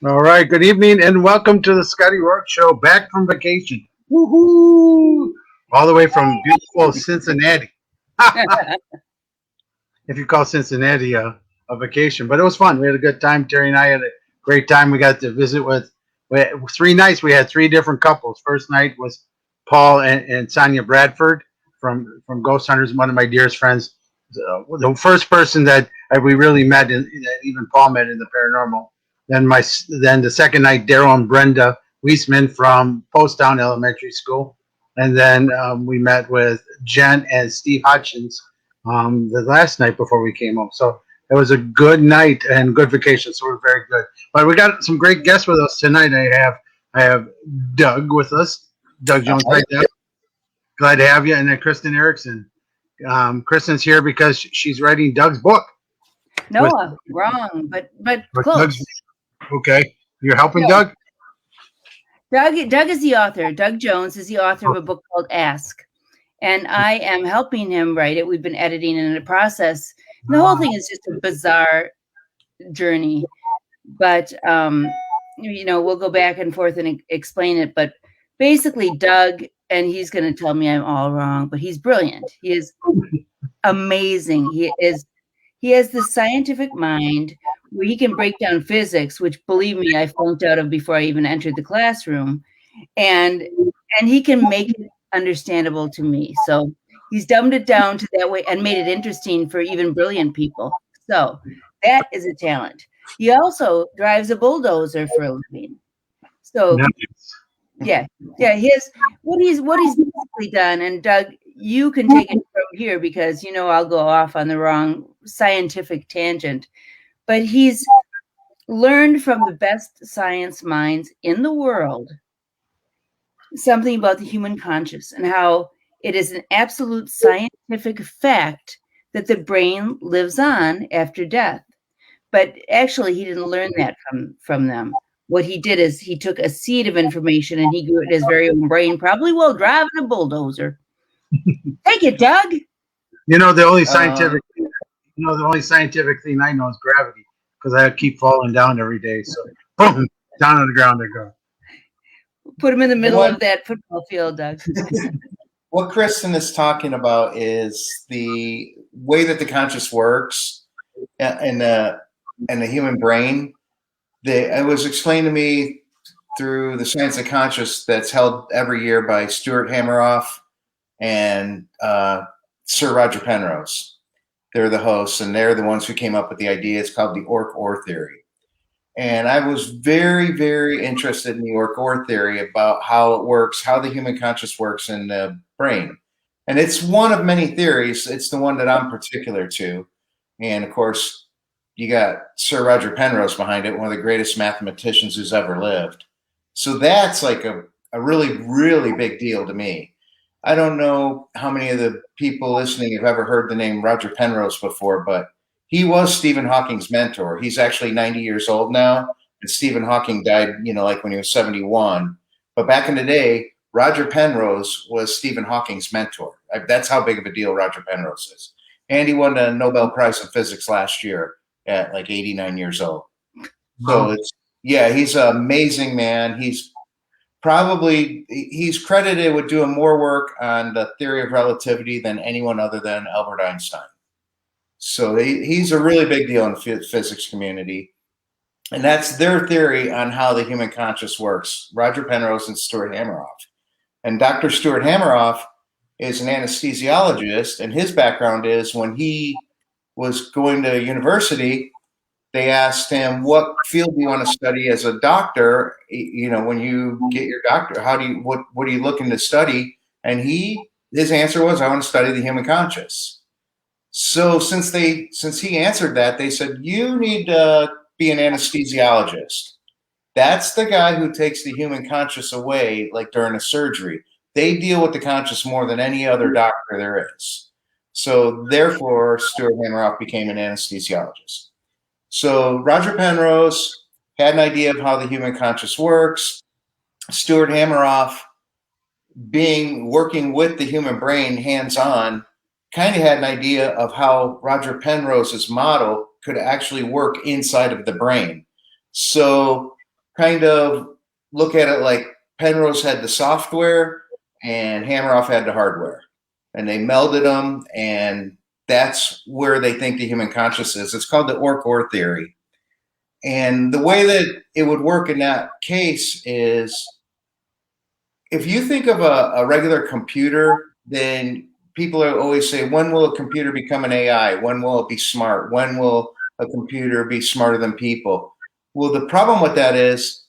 All right, good evening and welcome to the Scotty Rorek Show, back from vacation. Woohoo! All the way from beautiful Cincinnati. If you call Cincinnati a vacation, but it was fun. We had a good time. Terry and I had a great time. We got to visit with we had, 3 nights. We had 3 different couples. First night was Paul and Sonia Bradford from Ghost Hunters, one of my dearest friends. The first person that we really met, that even Paul met in the paranormal. Then the second night, Daryl and Brenda Weisman from Poasttown Elementary School, and then we met with Jen and Steve Hutchins the last night before we came home. So it was a good night and good vacation. So we're very good. But we got some great guests with us tonight. I have Doug with us. Doug Jones, right there. Glad to have you. And then Kristin Erickson. Kristin's here because she's writing Doug's book. No, wrong, but close. Doug's, okay, you're helping No. Doug. Doug is the author. Doug Jones is the author of a book called Ask, and I am helping him write it. We've been editing in the process. And the whole thing is just a bizarre journey, but we'll go back and forth and explain it. But basically, Doug, and he's going to tell me I'm all wrong, but he's brilliant. He is amazing. He has the scientific mind where he can break down physics, which, believe me, I flunked out of before I even entered the classroom, and he can make it understandable to me. So he's dumbed it down to that way and made it interesting for even brilliant people. So that is a talent. He also drives a bulldozer for a living. So yeah. What he's basically done, and Doug, you can take it from here because I'll go off on the wrong scientific tangent. But he's learned from the best science minds in the world something about the human conscious and how it is an absolute scientific fact that the brain lives on after death. But actually, he didn't learn that from them. What he did is he took a seed of information and he grew it in his very own brain, probably while driving a bulldozer. Take it, Doug. The only scientific thing I know is gravity, because I keep falling down every day. So boom, down on the ground I go. Put him in the middle of that football field, Doug. What Kristin is talking about is the way that the conscious works in the human brain. It was explained to me through the Science of Conscious that's held every year by Stuart Hameroff and Sir Roger Penrose. They're the hosts, and they're the ones who came up with the idea. It's called the Orc-Ore theory. And I was very, very interested in the Orc-Ore theory about how it works, how the human conscious works in the brain. And it's one of many theories. It's the one that I'm particular to. And, of course, you got Sir Roger Penrose behind it, one of the greatest mathematicians who's ever lived. So that's like a really, really big deal to me. I don't know how many of the people listening have ever heard the name Roger Penrose before, but he was Stephen Hawking's mentor. He's actually 90 years old now, and Stephen Hawking died, like when he was 71. But back in the day, Roger Penrose was Stephen Hawking's mentor. That's how big of a deal Roger Penrose is. And he won the Nobel Prize in Physics last year at like 89 years old. So he's an amazing man. He's credited with doing more work on the theory of relativity than anyone other than Albert Einstein. So he's a really big deal in the physics community. And that's their theory on how the human conscious works, Roger Penrose and Stuart Hameroff. And Dr. Stuart Hameroff is an anesthesiologist, and his background is when he was going to university, they asked him, what field do you want to study as a doctor? When you get your doctor, what are you looking to study? And his answer was, I want to study the human conscious. So since he answered that, they said, you need to be an anesthesiologist. That's the guy who takes the human conscious away, like during a surgery. They deal with the conscious more than any other doctor there is. So therefore, Stuart Hameroff became an anesthesiologist. So Roger Penrose had an idea of how the human conscious works. Stuart Hameroff, working with the human brain hands-on, kind of had an idea of how Roger Penrose's model could actually work inside of the brain. So kind of look at it like Penrose had the software and Hammeroff had the hardware, and they melded them, and that's where they think the human consciousness is. It's called the OR theory. And the way that it would work in that case is, if you think of a regular computer, then people are always say, when will a computer become an AI? When will it be smart? When will a computer be smarter than people? Well, the problem with that is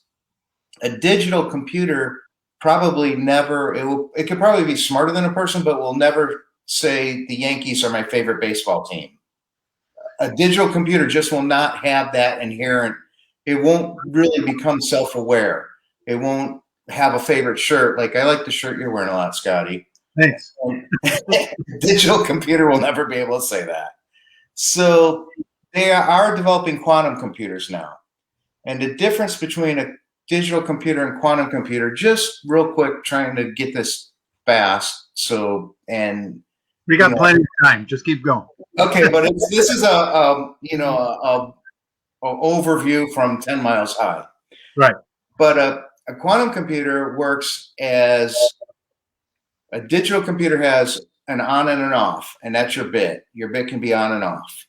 a digital computer probably never, it could probably be smarter than a person, but will never say the Yankees are my favorite baseball team. A digital computer just will not have that inherent, it won't really become self-aware. It won't have a favorite shirt. Like, I like the shirt you're wearing a lot, Scotty. Thanks. Digital computer will never be able to say that. So they are developing quantum computers now. And the difference between a digital computer and quantum computer, just real quick, trying to get this fast. So, and we got plenty of time. Just keep going. Okay, but this is a overview from 10 miles high. Right. But a quantum computer works as a digital computer has an on and an off, and that's your bit. Your bit can be on and off.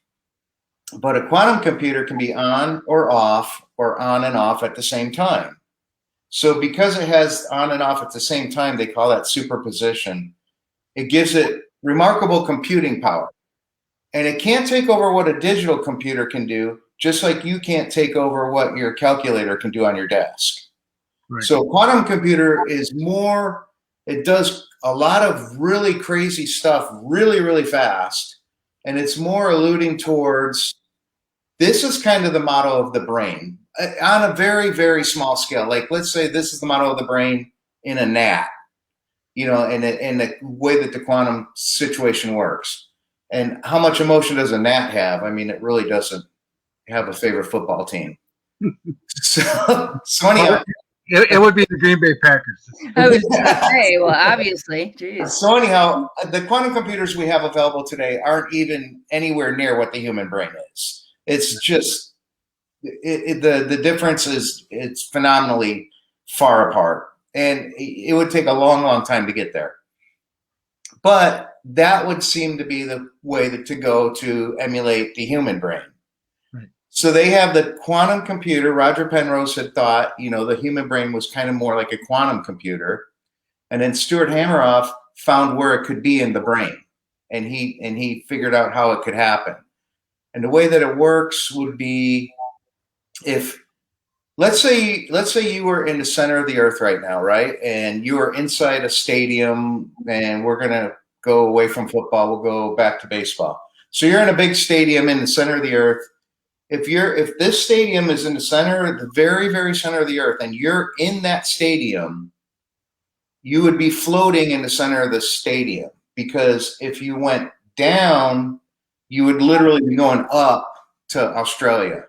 But a quantum computer can be on or off, or on and off at the same time. So because it has on and off at the same time, they call that superposition. It gives it remarkable computing power. And it can't take over what a digital computer can do, just like you can't take over what your calculator can do on your desk. Right. So a quantum computer is more, it does a lot of really crazy stuff really, really fast. And it's more alluding towards, this is kind of the model of the brain on a very, very small scale. Like, let's say this is the model of the brain in a gnat, in the way that the quantum situation works. And how much emotion does a gnat have? I mean, it really doesn't have a favorite football team. So anyhow, it would be the Green Bay Packers. I was going to say, well, obviously. Jeez. So anyhow, the quantum computers we have available today aren't even anywhere near what the human brain is. It's just, the difference is, it's phenomenally far apart. And it would take a long, long time to get there. But that would seem to be the way to go to emulate the human brain. Right. So they have the quantum computer. Roger Penrose had thought, the human brain was kind of more like a quantum computer. And then Stuart Hameroff found where it could be in the brain. And he figured out how it could happen. And the way that it works would be, if let's say you were in the center of the earth right now, right? And you are inside a stadium, and we're going to go away from football. We'll go back to baseball. So you're in a big stadium in the center of the earth. If this stadium is in the center, the very, very center of the earth, and you're in that stadium, you would be floating in the center of the stadium, because if you went down, you would literally be going up to Australia.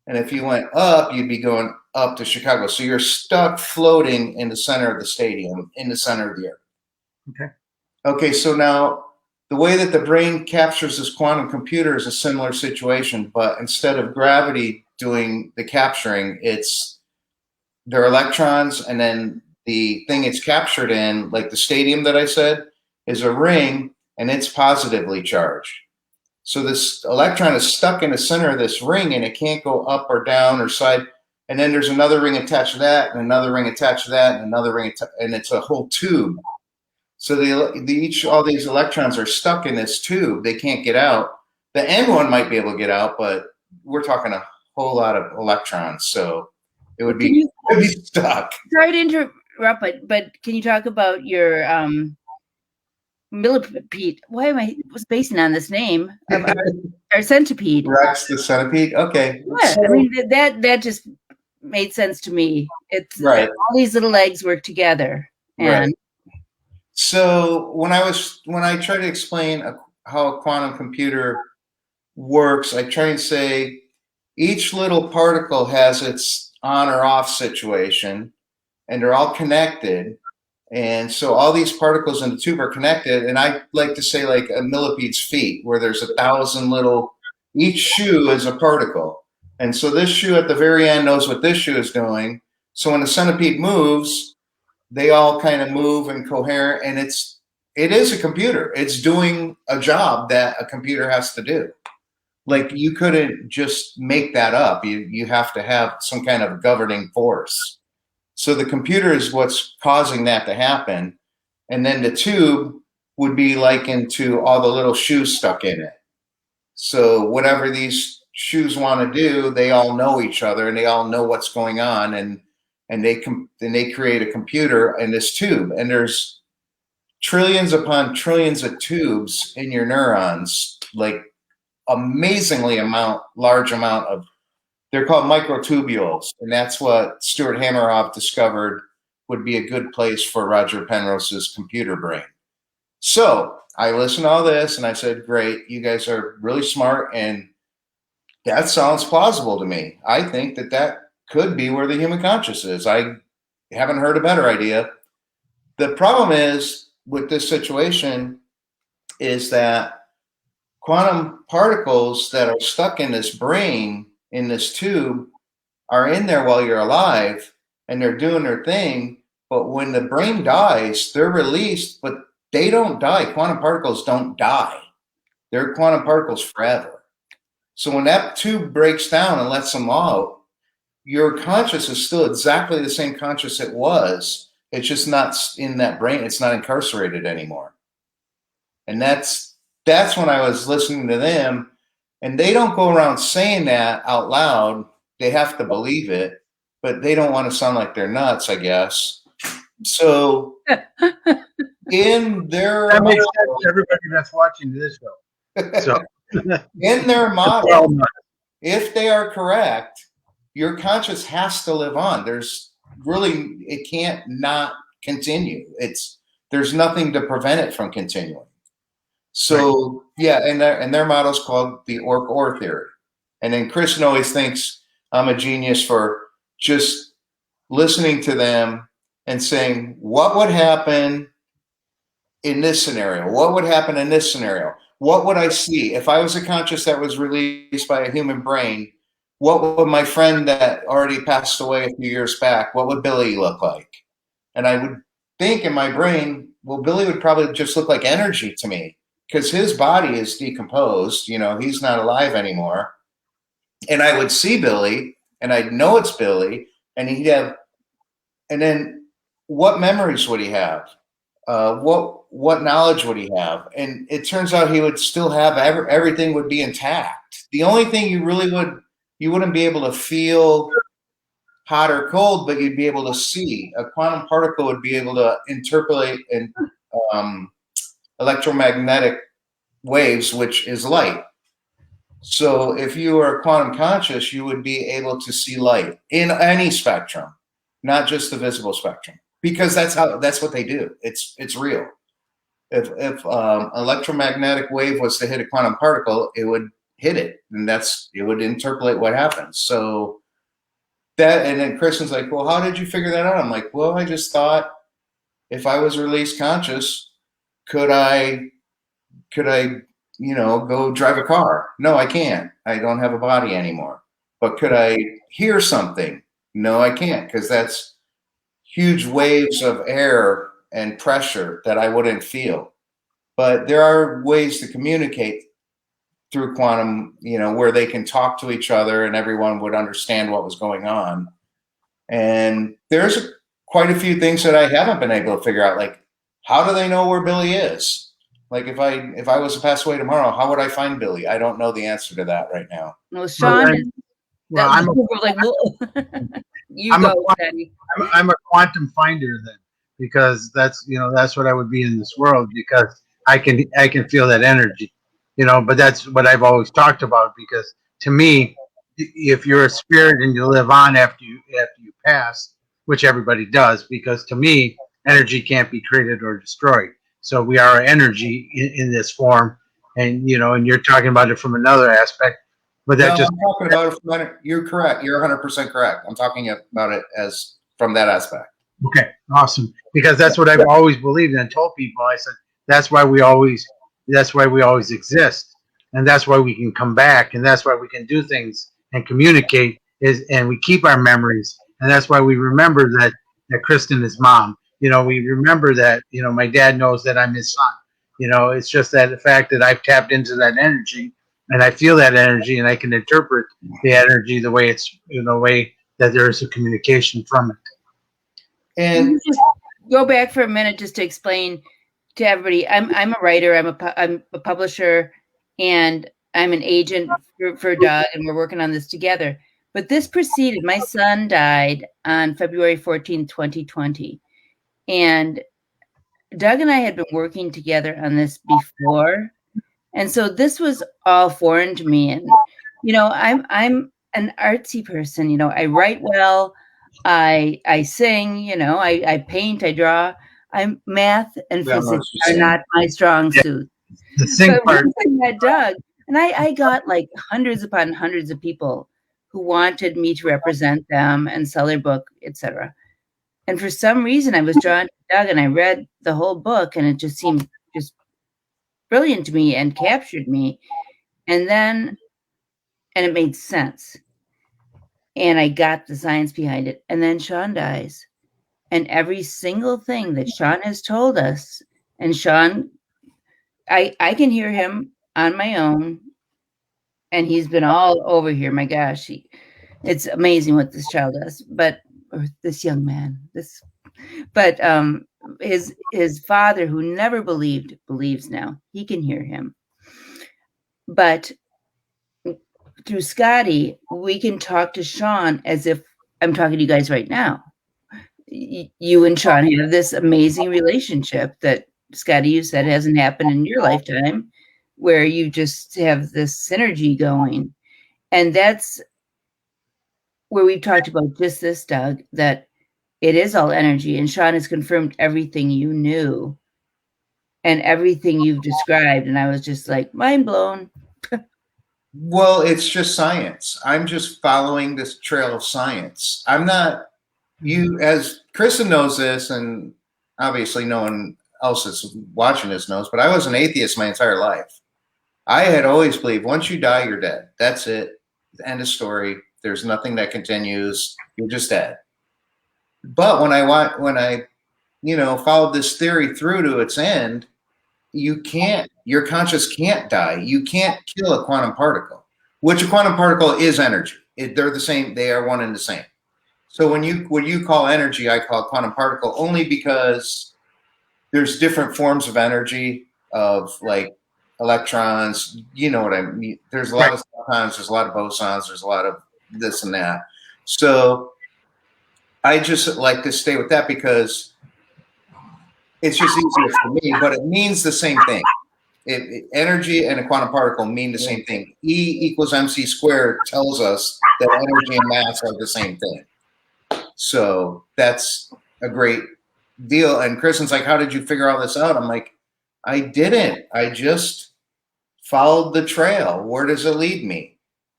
And if you went up, you'd be going up to Chicago. So you're stuck floating in the center of the stadium, in the center of the earth. Okay. Okay, so now the way that the brain captures this quantum computer is a similar situation, but instead of gravity doing the capturing, there are electrons, and then the thing it's captured in, like the stadium that I said, is a ring, and it's positively charged. So this electron is stuck in the center of this ring, and it can't go up or down or side. And then there's another ring attached to that, and another ring attached to that, and another ring, and it's a whole tube. So all these electrons are stuck in this tube. They can't get out. The end one might be able to get out, but we're talking a whole lot of electrons. So it would be stuck. Sorry to interrupt, but can you talk about your millipede? Why am I basing on this name of our centipede? Rex the centipede. Okay. Yeah, I mean that just made sense to me. It's right. All these little legs work together, and right. So when I try to explain how a quantum computer works, I try and say each little particle has its on or off situation, and they're all connected. And so all these particles in the tube are connected. And I like to say like a millipede's feet, where there's 1,000 little, each shoe is a particle. And so this shoe at the very end knows what this shoe is doing. So when the centipede moves, they all kind of move and coherent, and it is a computer. It's doing a job that a computer has to do. Like, you couldn't just make that up. You have to have some kind of governing force. So the computer is what's causing that to happen. And then the tube would be likened to all the little shoes stuck in it. So whatever these shoes want to do, they all know each other and they all know what's going on, and they create a computer in this tube. And there's trillions upon trillions of tubes in your neurons, like amazingly large amount of, they're called microtubules, and that's what Stuart Hameroff discovered would be a good place for Roger Penrose's computer brain. So I listened to all this and I said, great, you guys are really smart, and that sounds plausible to me. I think that could be where the human conscious is. I haven't heard a better idea. The problem is with this situation is that quantum particles that are stuck in this brain, in this tube, are in there while you're alive, and they're doing their thing. But when the brain dies, they're released, but they don't die. Quantum particles don't die. They're quantum particles forever. So when that tube breaks down and lets them out, your conscious is still exactly the same conscious it was. It's just not in that brain. It's not incarcerated anymore. And that's when I was listening to them, and they don't go around saying that out loud. They have to believe it, but they don't want to sound like they're nuts, I guess. So in their That makes sense to everybody that's watching this show. So in their model, if they are correct, your conscious has to live on. It can't not continue. There's nothing to prevent it from continuing. So yeah, and their model is called the Ork-Or theory. And then Kristin always thinks I'm a genius for just listening to them and saying, what would happen in this scenario? What would happen in this scenario? What would I see if I was a conscious that was released by a human brain? What would my friend that already passed away a few years back, what would Billy look like? And I would think in my brain, well, Billy would probably just look like energy to me, because his body is decomposed. He's not alive anymore. And I would see Billy, and I'd know it's Billy, and and then what memories would he have? What knowledge would he have? And it turns out he would still have everything would be intact. The only thing you wouldn't be able to feel hot or cold, but you'd be able to see. A quantum particle would be able to interpolate in electromagnetic waves, which is light. So if you are quantum conscious, you would be able to see light in any spectrum, not just the visible spectrum, because that's what they do. It's real. If electromagnetic wave was to hit a quantum particle, it would hit it, and it would interpolate what happens. So and then Kristin's like, well, how did you figure that out? I'm like, well, I just thought, if I was released conscious, could I go drive a car? No, I can't. I don't have a body anymore. But could I hear something? No, I can't, because that's huge waves of air and pressure that I wouldn't feel. But there are ways to communicate through quantum, where they can talk to each other and everyone would understand what was going on. And there's quite a few things that I haven't been able to figure out, like, how do they know where Billy is? Like, if I was to pass away tomorrow, how would I find Billy? I don't know the answer to that right now. Well, Sean, I'm a quantum finder then, because that's what I would be in this world, because I can feel that energy, but that's what I've always talked about, because to me, if you're a spirit and you live on after you pass, which everybody does, because to me, energy can't be created or destroyed. So we are energy in this form, and and you're talking about it from another aspect. But I'm talking about it from, you're correct. You're 100% correct. I'm talking about it as from that aspect. Okay, awesome. Because that's what I've always believed and told people. I said that's why we always exist, and that's why we can come back, and that's why we can do things and communicate is, and we keep our memories. And that's why we remember that Kristin is mom. We remember that, my dad knows that I'm his son. It's just that the fact that I've tapped into that energy and I feel that energy and I can interpret the energy the way it's, way that there is a communication from it. And just go back for a minute just to explain to everybody. I'm a writer. I'm a publisher, and I'm an agent for Doug, and we're working on this together. But this preceded, my son died on February 14, 2020. And Doug and I had been working together on this before. And so this was all foreign to me. And, I'm an artsy person. I write well. I sing, I paint, I draw. Math and physics are not my strong suit. The sing part. I met Doug, and I got like hundreds upon hundreds of people who wanted me to represent them and sell their book, etc. And for some reason, I was drawn to Doug, and I read the whole book, and it just seemed just brilliant to me and captured me. And it made sense. And I got the science behind it. And then Sean dies. And every single thing that Sean has told us, and Sean, I can hear him on my own, and he's been all over here. My gosh, it's amazing what this child does. Or this young man, his father, who never believed, believes now. He can hear him. But through Scotty, we can talk to Sean as if I'm talking to you guys right now. You and Sean have this amazing relationship that, Scotty, you said hasn't happened in your lifetime, where you just have this synergy going. And that's where we've talked about just this, Doug, that it is all energy. And Sean has confirmed everything you knew and everything you've described. And I was just like, mind blown. Well, it's just science. I'm just following this trail of science. I'm not, as Kristin knows this, and obviously no one else that's watching this knows, but I was an atheist my entire life. I had always believed once you die, you're dead. That's it. End of story. There's nothing that continues. You're just dead. But when I followed this theory through to its end, your conscious can't die. You can't kill a quantum particle, which a quantum particle is energy. They're the same. They are one and the same. So what you call energy, I call quantum particle, only because there's different forms of energy of like electrons. You know what I mean? There's a lot of photons, there's a lot of bosons, there's a lot of this and that. So I just like to stay with that because it's just easier for me, but it means the same thing. Energy and a quantum particle mean the same thing. E equals mc squared tells us that energy and mass are the same thing. So that's a great deal. And Kristin's like, how did you figure all this out? I'm like, I didn't. I just followed the trail. Where does it lead me?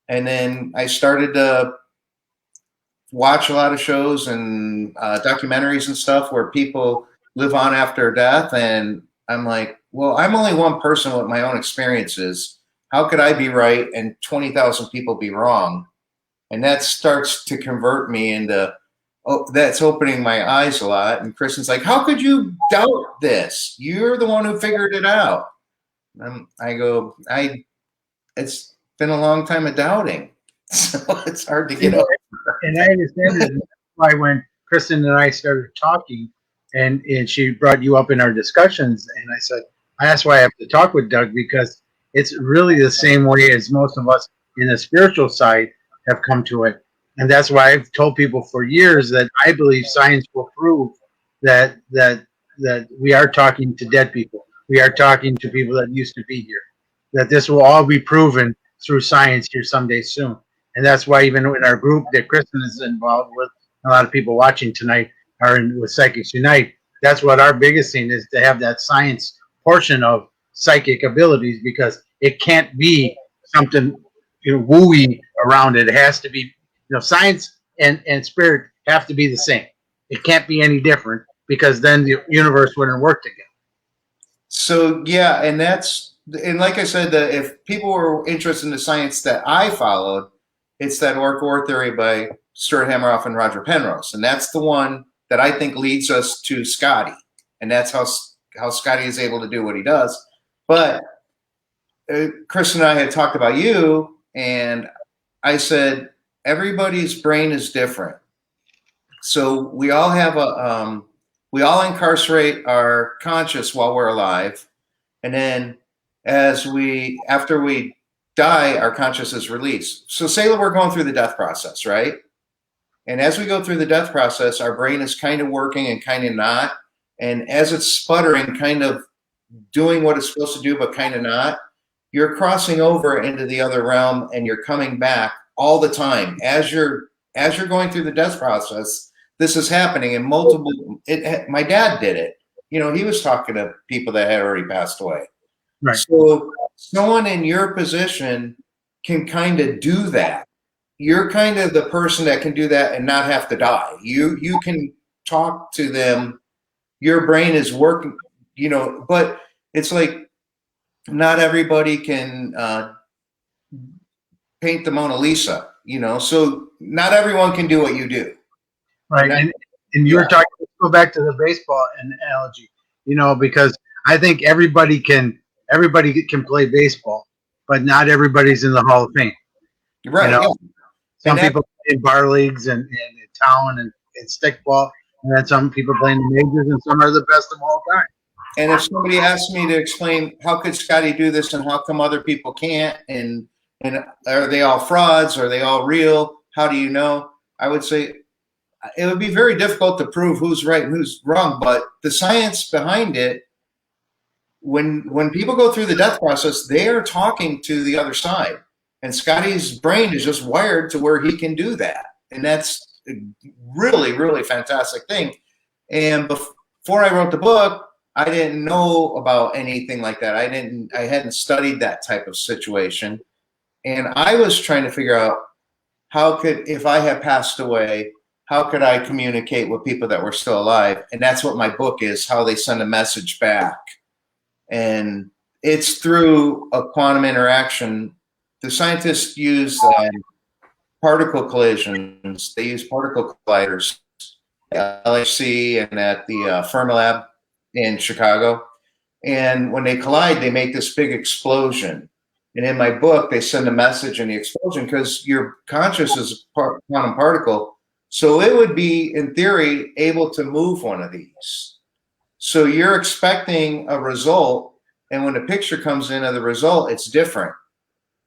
And then I started to watch a lot of shows and documentaries and stuff where people live on after death. And I'm like, well, I'm only one person with my own experiences. How could I be right and 20,000 people be wrong? And that starts to convert me into, that's opening my eyes a lot. And Kristin's like, how could you doubt this? You're the one who figured it out. I go, it's been a long time of doubting. So it's hard to get over. And I understand that. That's why when Kristin and I started talking, and she brought you up in our discussions, and I said, that's why I have to talk with Doug, because it's really the same way as most of us in the spiritual side have come to it. And that's why I've told people for years that I believe science will prove that we are talking to dead people. We are talking to people that used to be here. That this will all be proven through science here someday soon. And that's why even in our group that Kristin is involved with, a lot of people watching tonight are with Psychics Unite. That's what our biggest thing is, to have that science portion of psychic abilities, because it can't be something wooey around it. It has to be, science and spirit have to be the same. It can't be any different, because then the universe wouldn't work together. So yeah, and like I said, if people were interested in the science that I followed, it's that Or theory by Stuart Hameroff and Roger Penrose. And that's the one that I think leads us to Scotty. And that's how Scotty is able to do what he does. But Chris and I had talked about you, and I said, everybody's brain is different. So we all have we all incarcerate our conscious while we're alive. And then after we die, our conscious is released. So say that we're going through the death process, right? And as we go through the death process, our brain is kind of working and kind of not. And as it's sputtering, kind of doing what it's supposed to do, but kind of not, you're crossing over into the other realm, and you're coming back all the time. As you're going through the death process, this is happening in multiple. My dad did it. You know, he was talking to people that had already passed away. Right. So someone in your position can kind of do that. You're kind of the person that can do that and not have to die. You can talk to them. Your brain is working, you know, but it's like not everybody can paint the Mona Lisa, you know, so not everyone can do what you do. Right. And you were talking, let's go back to the baseball analogy, you know, because I think everybody can play baseball, but not everybody's in the Hall of Fame. Right. You know? Yeah. Some people play in bar leagues and in town and stickball, and then some people play in the majors, and some are the best of all time. And if somebody asked me to explain how could Scotty do this and how come other people can't, and are they all frauds? Are they all real? How do you know? I would say it would be very difficult to prove who's right and who's wrong, but the science behind it, when people go through the death process, they are talking to the other side. And Scotty's brain is just wired to where he can do that. And that's a really, really fantastic thing. And before I wrote the book, I didn't know about anything like that. I hadn't studied that type of situation. And I was trying to figure out if I had passed away, how could I communicate with people that were still alive? And that's what my book is, how they send a message back. And it's through a quantum interaction. The scientists use particle collisions. They use particle colliders, LHC and at the Fermilab in Chicago. And when they collide, they make this big explosion. And in my book, they send a message in the explosion because your conscious is a quantum particle. So it would be, in theory, able to move one of these. So you're expecting a result, and when the picture comes in of the result, it's different.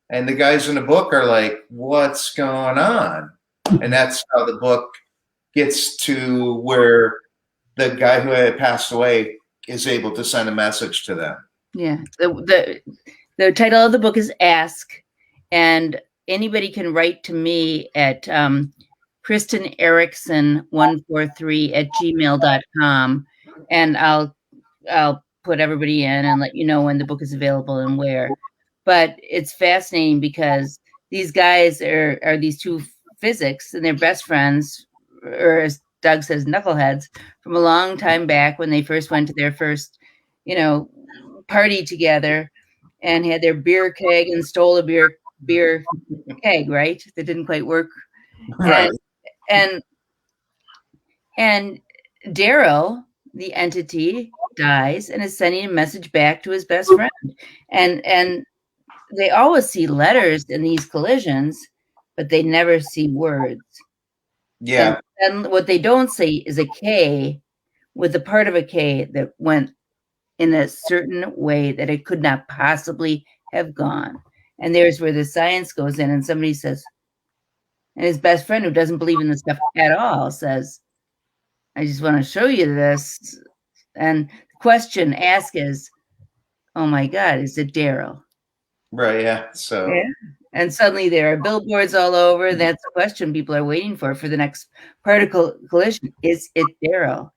And the guys in the book are like, what's going on? And that's how the book gets to where the guy who had passed away is able to send a message to them. Yeah. The title of the book is Ask, and anybody can write to me at Kristin Erickson 143@gmail.com, and I'll put everybody in and let you know when the book is available and where. But it's fascinating because these guys are these two physics, and they're best friends, or as Doug says, knuckleheads, from a long time back when they first went to their first, party together and had their beer keg and stole a beer keg, right? That didn't quite work. Right. And Daryl, the entity, dies and is sending a message back to his best friend. And they always see letters in these collisions, but they never see words. Yeah. And what they don't see is a K with a part of a K that went in a certain way that it could not possibly have gone. And there's where the science goes in, and somebody says, and his best friend, who doesn't believe in this stuff at all, says, I just want to show you this. And the question asked is, oh my God, is it Daryl? Right, yeah. So yeah. And suddenly there are billboards all over. That's the question people are waiting for the next particle collision. Is it Daryl?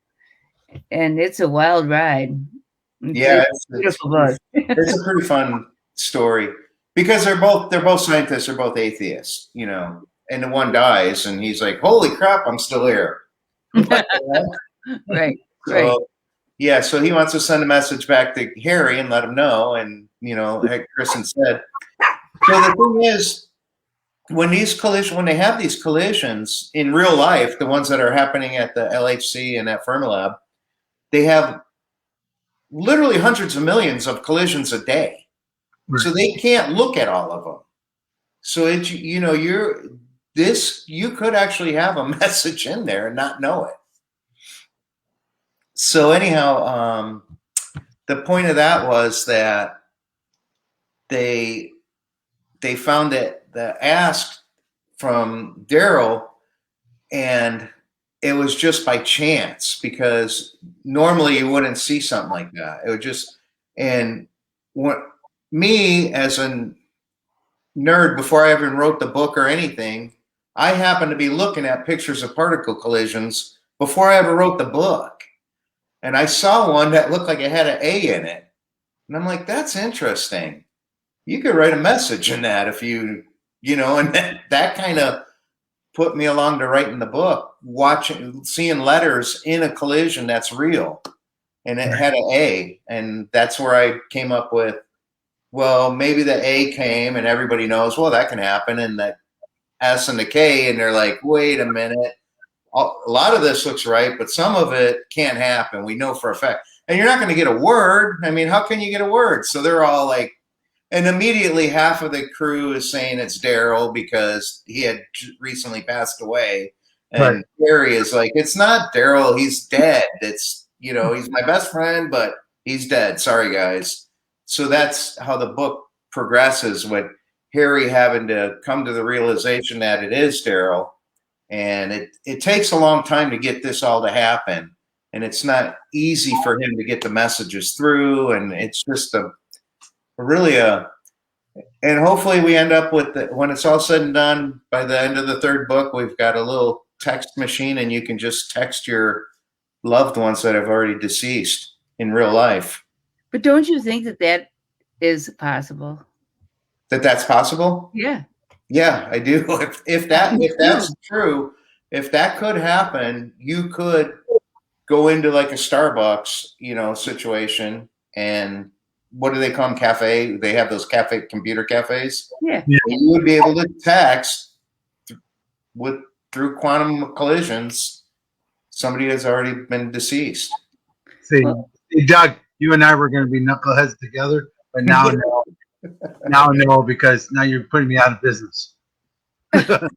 And it's a wild ride. It's beautiful book. It's a pretty fun story because they're both scientists, they're both atheists, and the one dies and he's like, holy crap, I'm still here. Right. Yeah, so he wants to send a message back to Harry and let him know. And, like Kristin said, so the thing is, when they have these collisions in real life, the ones that are happening at the LHC and at Fermilab, they have literally hundreds of millions of collisions a day. Right. So they can't look at all of them. So it's, you know, you could actually have a message in there and not know it. So anyhow, the point of that was that they found that the ask from Daryl, and it was just by chance, because normally you wouldn't see something like that. It would just, and what, me as a nerd, before I even wrote the book or anything, I happened to be looking at pictures of particle collisions before I ever wrote the book. And I saw one that looked like it had an A in it. And I'm like, that's interesting. You could write a message in that if you know, and that kind of put me along to writing the book, seeing letters in a collision that's real. And it had an A. And that's where I came up with, well, maybe the A came and everybody knows, well, that can happen. And the S and the K, and they're like, wait a minute. A lot of this looks right, but some of it can't happen. We know for a fact. And you're not going to get a word. I mean, how can you get a word? So they're all like, and immediately half of the crew is saying it's Daryl because he had recently passed away. And Gary is like, it's not Daryl. He's dead. It's, you know, he's my best friend, but he's dead. Sorry, guys. So that's how the book progresses, with Harry having to come to the realization that it is Daryl. And it takes a long time to get this all to happen. And it's not easy for him to get the messages through. And it's just and hopefully we end up with when it's all said and done, by the end of the third book, we've got a little text machine and you can just text your loved ones that have already deceased in real life. But don't you think that is possible? That's possible? Yeah. Yeah, I do. If that's true, if that could happen, you could go into like a Starbucks, you know, situation, and what do they call them? Cafe. They have those computer cafes. Yeah. You would be able to text through quantum collisions. Somebody has already been deceased. See, Doug, you and I were going to be knuckleheads together, but now no, because now you're putting me out of business. That's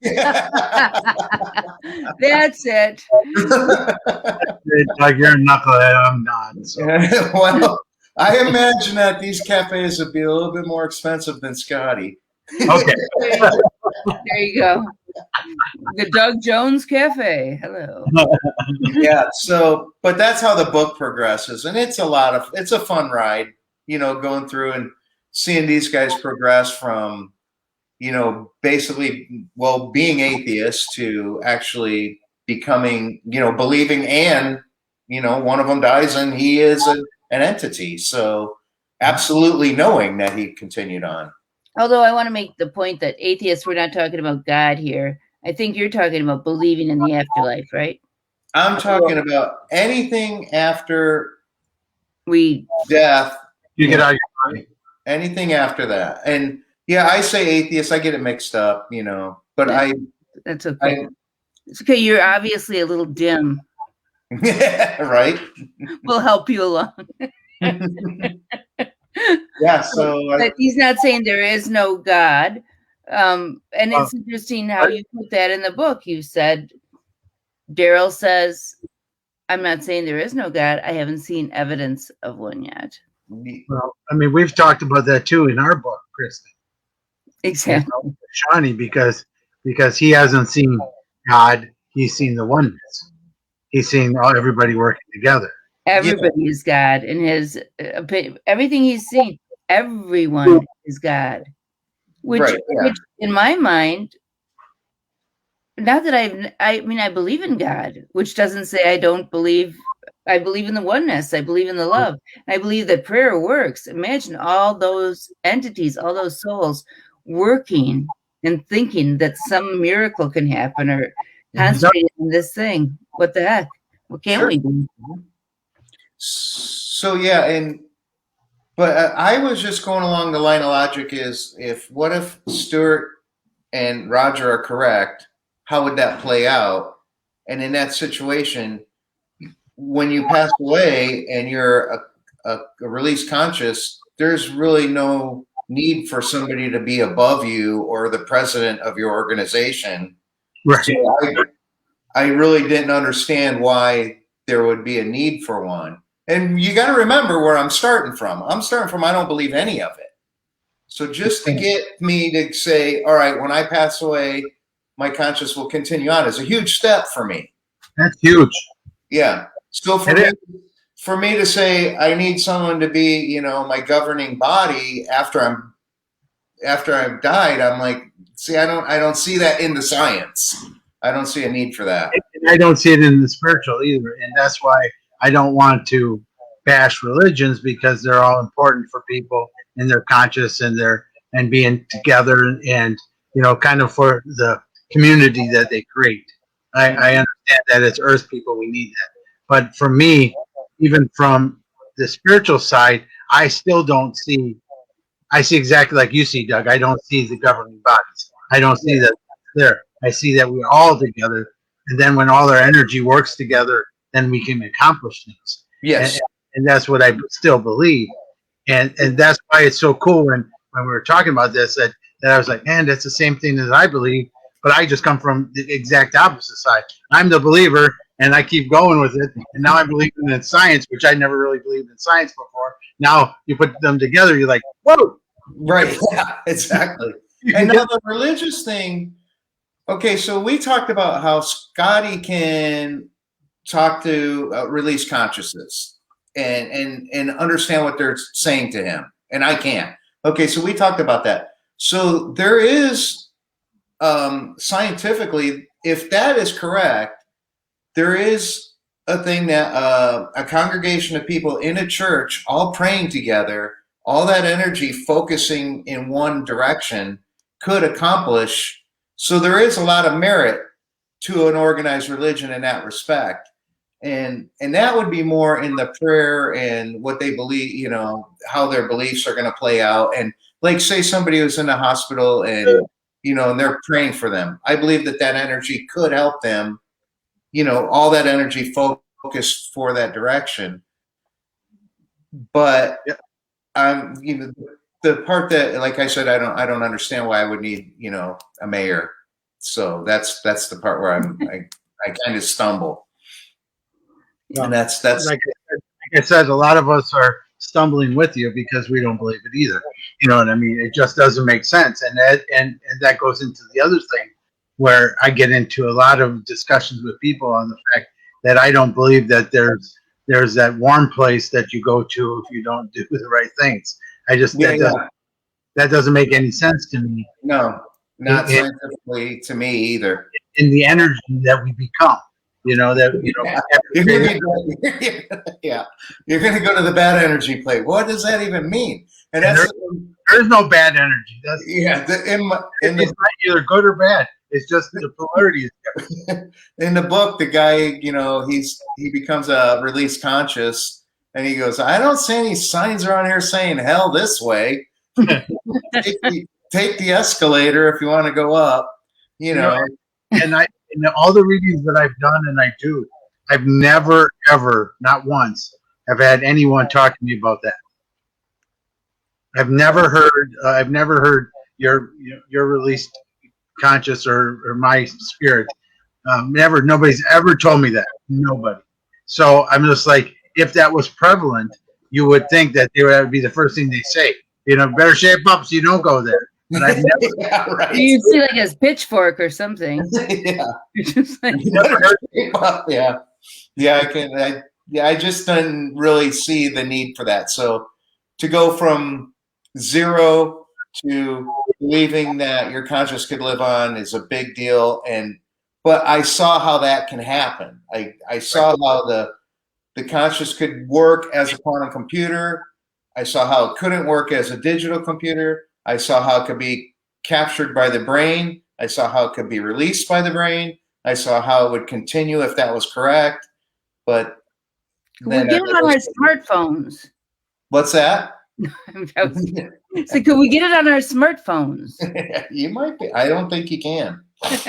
it. Doug, you're a knucklehead. I'm not. So. Well, I imagine that these cafes would be a little bit more expensive than Scotty. Okay. There you go. The Doug Jones Cafe. Hello. Yeah. So, but that's how the book progresses, and it's a fun ride, you know, going through and seeing these guys progress from, you know, basically, well, being atheists to actually becoming, you know, believing, and, you know, one of them dies and he is an entity. So absolutely knowing that he continued on. Although I want to make the point that atheists, we're not talking about God here. I think you're talking about believing in the afterlife, right? I'm talking about anything after death. You get out of your mind. Anything after that. And yeah, I say atheist, I get it mixed up, you know, but that's okay. It's okay. You're obviously a little dim. Right. We'll help you along. Yeah. So but he's not saying there is no God. And it's interesting how you put that in the book. You said, Daryl says, I'm not saying there is no God. I haven't seen evidence of one yet. Well, I mean, we've talked about that too in our book, Kristin. Exactly. You know, Shawnee, because he hasn't seen God, he's seen the oneness. He's seen everybody working together. Everybody is God in his everything he's seen. Everyone is God, which in my mind, not that I mean, I believe in God, which doesn't say I don't believe. I believe in the oneness. I believe in the love. I believe that prayer works. Imagine all those entities, all those souls working and thinking that some miracle can happen or concentrating on this thing. What the heck? What can't we do? So yeah, but I was just going along the line of logic is, what if Stuart and Roger are correct, how would that play out? And in that situation, when you pass away and you're a released conscious, there's really no need for somebody to be above you or the president of your organization. Right. So I really didn't understand why there would be a need for one. And you got to remember where I'm starting from. I don't believe any of it. So just to get me to say, all right, when I pass away, my conscience will continue on is a huge step for me. That's huge. Yeah. So for me to say I need someone to be, you know, my governing body after I've died, I'm like, see, I don't see that in the science. I don't see a need for that. And I don't see it in the spiritual either. And that's why I don't want to bash religions, because they're all important for people and their conscious and and being together and, you know, kind of for the community that they create. I understand that as Earth people, we need that. But for me, even from the spiritual side, I still don't see, I see exactly like you see, Doug. I don't see the governing bodies. I don't see that there. I see that we're all together. And then when all our energy works together, then we can accomplish things. Yes. And that's what I still believe. And that's why it's so cool when we were talking about this, that I was like, man, that's the same thing that I believe, but I just come from the exact opposite side. I'm the believer, and I keep going with it. And now I'm believing in science, which I never really believed in science before. Now you put them together, you're like, whoa. Right. Yeah, exactly. And now the religious thing. Okay, so we talked about how Scotty can talk to release consciousness and understand what they're saying to him, and I can't. Okay, so we talked about that. So there is scientifically, if that is correct, there is a thing that a congregation of people in a church all praying together, all that energy focusing in one direction could accomplish. So there is a lot of merit to an organized religion in that respect. And that would be more in the prayer and what they believe, you know, how their beliefs are going to play out. And like, say somebody was in the hospital and, you know, and they're praying for them. I believe that energy could help them, you know, all that energy focused for that direction. But you know, the part that, like I said, I don't understand why I would need, you know, a mayor. So that's the part where I kind of stumble. Well, and that's like I said, a lot of us are stumbling with you because we don't believe it either. You know what I mean? It just doesn't make sense. And that goes into the other thing where I get into a lot of discussions with people on the fact that I don't believe that there's that warm place that you go to if you don't do the right things. I just that doesn't make any sense to me. No, not scientifically to me either. In the energy that we become, you know, that, you know, you're gonna go to the bad energy plate. What does that even mean? And there's no bad energy. That's it's not either good or bad. It's just the polarity. In the book, the guy, you know, he becomes a release conscious, and he goes, I don't see any signs around here saying hell this way. Take the escalator if you want to go up, you know. And all the readings that I've done and I do, I've never, ever, not once, have had anyone talk to me about that. I've never heard your released conscious or my spirit. Nobody's ever told me that. Nobody. So I'm just like, if that was prevalent, you would think that they would be the first thing they say. You know, better shape up so you don't go there. But I've never. Right. You'd see like his pitchfork or something. Yeah. You're just like, I just didn't really see the need for that. So to go from zero to believing that your conscious could live on is a big deal. But I saw how that can happen. I saw how the conscious could work as a quantum computer. I saw how it couldn't work as a digital computer. I saw how it could be captured by the brain. I saw how it could be released by the brain. I saw how it would continue if that was correct. But we get it on our smartphones. What's that? So can we get it on our smartphones? You might be. I don't think you can. It's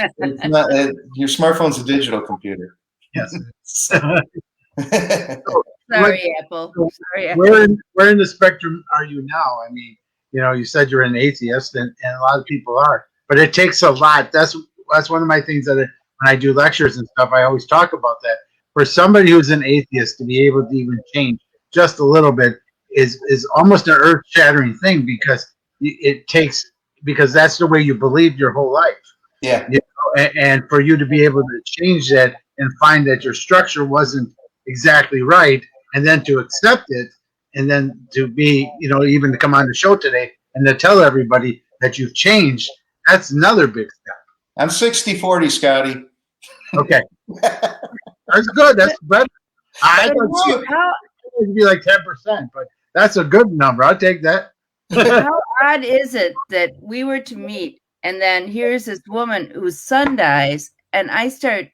not, your smartphone's a digital computer. Yes. Sorry, Apple. Sorry, Apple. Where in the spectrum are you now? I mean, you said you're an atheist, and a lot of people are, but it takes a lot. That's one of my things that when I do lectures and stuff, I always talk about that. For somebody who's an atheist to be able to even change just a little bit is almost an earth-shattering thing, because because that's the way you believed your whole life. Yeah. And for you to be able to change that and find that your structure wasn't exactly right, and then to accept it, and then to be, even to come on the show today and to tell everybody that you've changed, that's another big step. I'm 60-40, Scotty. Okay. That's good. That's better. I thought it would be like 10%, but that's a good number. I'll take that. How odd is it that we were to meet, and then here's this woman whose son dies, and I start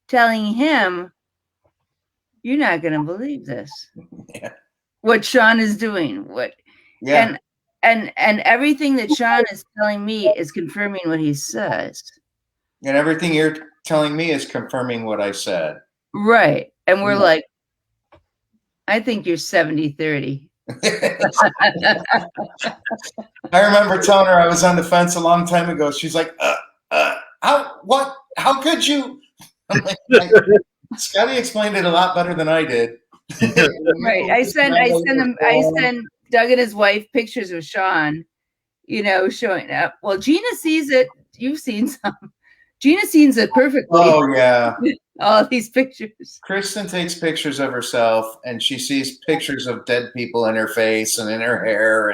telling him, "You're not going to believe this. Yeah. What Sean is doing. Yeah. And everything that Sean is telling me is confirming what he says. And everything you're telling me is confirming what I said. Right. And we're like, I think you're 70-30. I remember telling her I was on the fence a long time ago. She's like, how could you? I'm like, Scotty explained it a lot better than I did. Right. I send Doug and his wife pictures of Sean, showing up. Well, Gina sees it. You've seen some. Gina sees it perfectly. Oh, yeah. All these pictures. Kristin takes pictures of herself, and she sees pictures of dead people in her face and in her hair,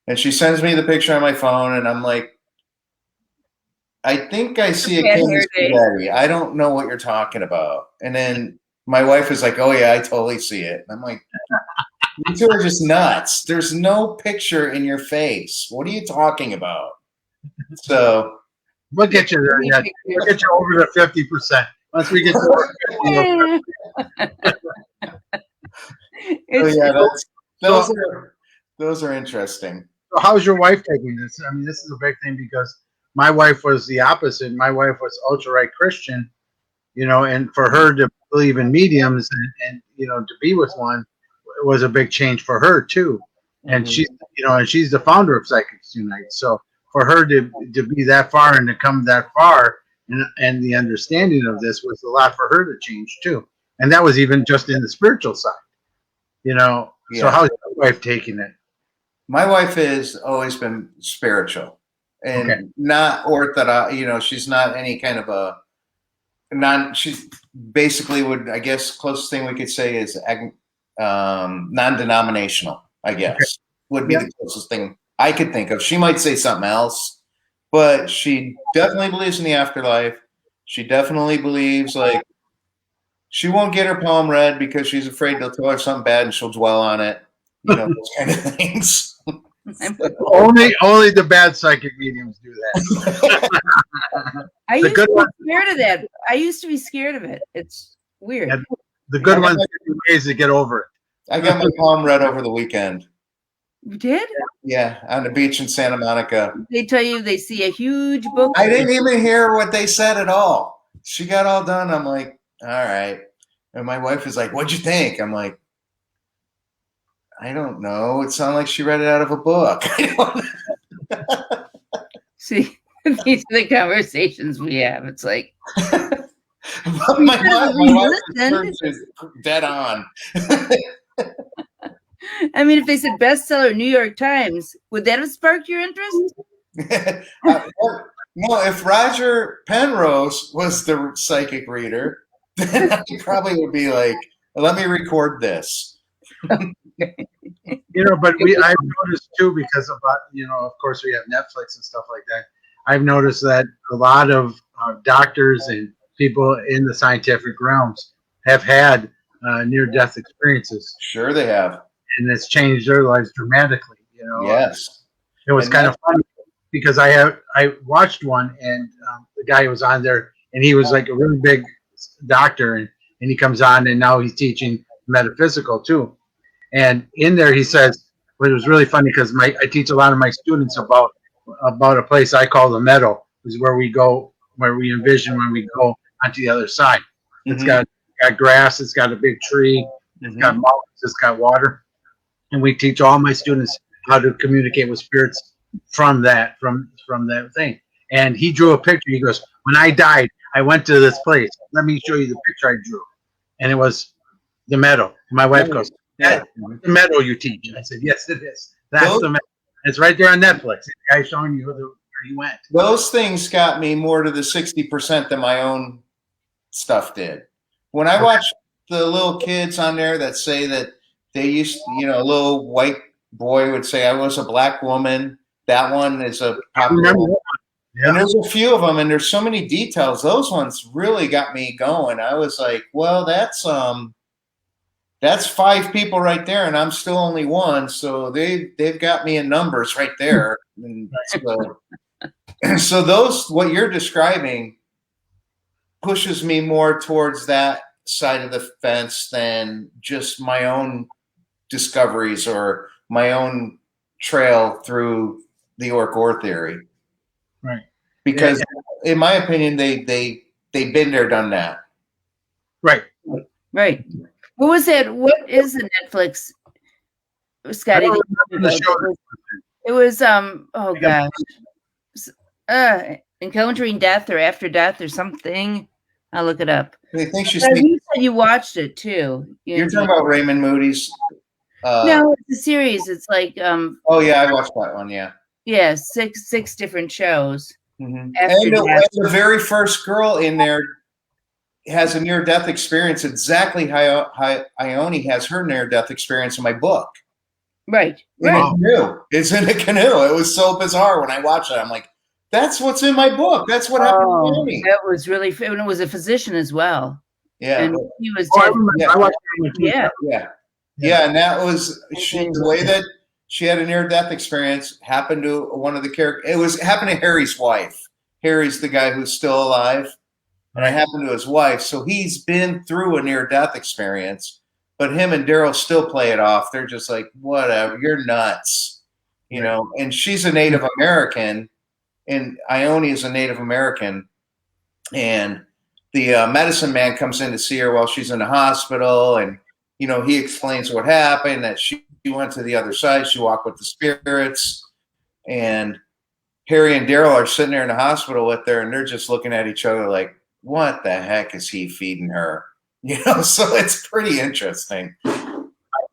and she sends me the picture on my phone, and I'm like, I think I see a king of spaghetti. I don't know what you're talking about. And then my wife is like, oh, yeah, I totally see it. And I'm like, you two are just nuts. There's no picture in your face. What are you talking about? So we'll get you there. Yeah. We'll get you over to 50%. Once we get to 50%. Those are interesting. So how's your wife taking this? I mean, this is a big thing, because my wife was the opposite. My wife was ultra-right Christian, and for her to believe in mediums and to be with one was a big change for her too. And she's the founder of Psychics Unite. So for her to be that far and to come that far, and the understanding of this was a lot for her to change too. And that was even just in the spiritual side, Yeah. So how's your wife taking it? My wife has always been spiritual and not orthodox. She's not any kind of she's basically I guess closest thing we could say is non-denominational, I guess, would be the closest thing I could think of. She might say something else, but she definitely believes in the afterlife. She definitely believes, she won't get her palm read because she's afraid they'll tell her something bad and she'll dwell on it. Those kind of things. Only the bad psychic mediums do that. I used to be scared of that. I used to be scared of it. It's weird. Yeah, the good ones are ways to get over it. I got my palm read over the weekend. You did? Yeah, on the beach in Santa Monica. They tell you they see a huge book. I didn't even hear what they said at all. She got all done. I'm like, all right. And my wife is like, what'd you think? I'm like, I don't know. It sounded like she read it out of a book. See, these are the conversations we have. It's like, my wife is dead on. I mean, if they said bestseller New York Times, would that have sparked your interest? No, if Roger Penrose was the psychic reader, then I probably would be like, let me record this. But I've noticed too, because of of course we have Netflix and stuff like that. I've noticed that a lot of doctors and people in the scientific realms have had near-death experiences. Sure, they have, and it's changed their lives dramatically. Yes, it was kind of funny because I watched one, and the guy who was on there, and he was like a really big doctor, and he comes on, and now he's teaching metaphysical too. And in there, he says, but it was really funny because I teach a lot of my students about a place I call the meadow, is where we go, where we envision when we go onto the other side. It's got grass, it's got a big tree, it's got mountains, it's got water, and we teach all my students how to communicate with spirits from that thing. And he drew a picture. He goes, "When I died, I went to this place. Let me show you the picture I drew." And it was the meadow. And my wife goes, "That's the meadow you teach." And I said, "Yes, it is. That's the meadow. It's right there on Netflix. The guy showing you where you went." Those things got me more to the 60% than my own stuff did. When I watch the little kids on there that say that they used, a little white boy would say, "I was a black woman." That one is a popular one. Yeah. And there's a few of them, and there's so many details. Those ones really got me going. I was like, well, that's 5 people right there, and I'm still only one. So they've got me in numbers right there. And so those, what you're describing, pushes me more towards that side of the fence than just my own discoveries or my own trail through the Ork theory. Right. Because in my opinion, they've been there, done that. Right. Right. What was it? What is the Netflix, Scotty? It was oh gosh. Encountering Death or After Death or something. I'll look it up. I think you said you watched it too. You're talking about Raymond Moody's. No, it's a series. It's like oh yeah, I watched that one. Yeah. Yeah, six different shows. Mm-hmm. And the very first girl in there has a near-death experience, exactly how Ione has her near-death experience in my book. Right. It's in a canoe. It was so bizarre when I watched it. I'm like, that's what's in my book. That's what happened to me. That was really, and it was a physician as well. Yeah. And he was Yeah, and that was the way that she had a near-death experience happened to one of the characters. It happened to Harry's wife. Harry's the guy who's still alive, and it happened to his wife. So he's been through a near-death experience, but him and Daryl still play it off. They're just like, whatever, you're nuts, And she's a Native American, and Ione is a Native American, and the medicine man comes in to see her while she's in the hospital, and he explains what happened, that she went to the other side. She walked with the spirits, and Harry and Daryl are sitting there in the hospital with her, and they're just looking at each other like, what the heck is he feeding her? So it's pretty interesting.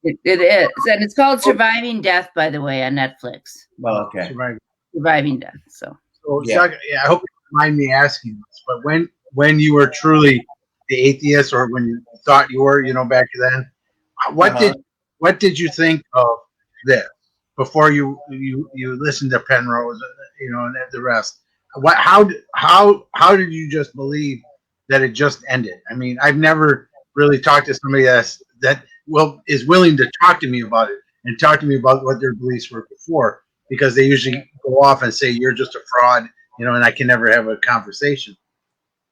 It is. And it's called Surviving Death, by the way, on Netflix. Well, okay. Surviving Death. So yeah. I hope you don't mind me asking this, but when you were truly the atheist, or when you thought you were, back then, what did you think of this before you listened to Penrose, and the rest? How did you just believe that it just ended? I mean, I've never really talked to somebody is willing to talk to me about it and talk to me about what their beliefs were before, because they usually go off and say you're just a fraud, and I can never have a conversation.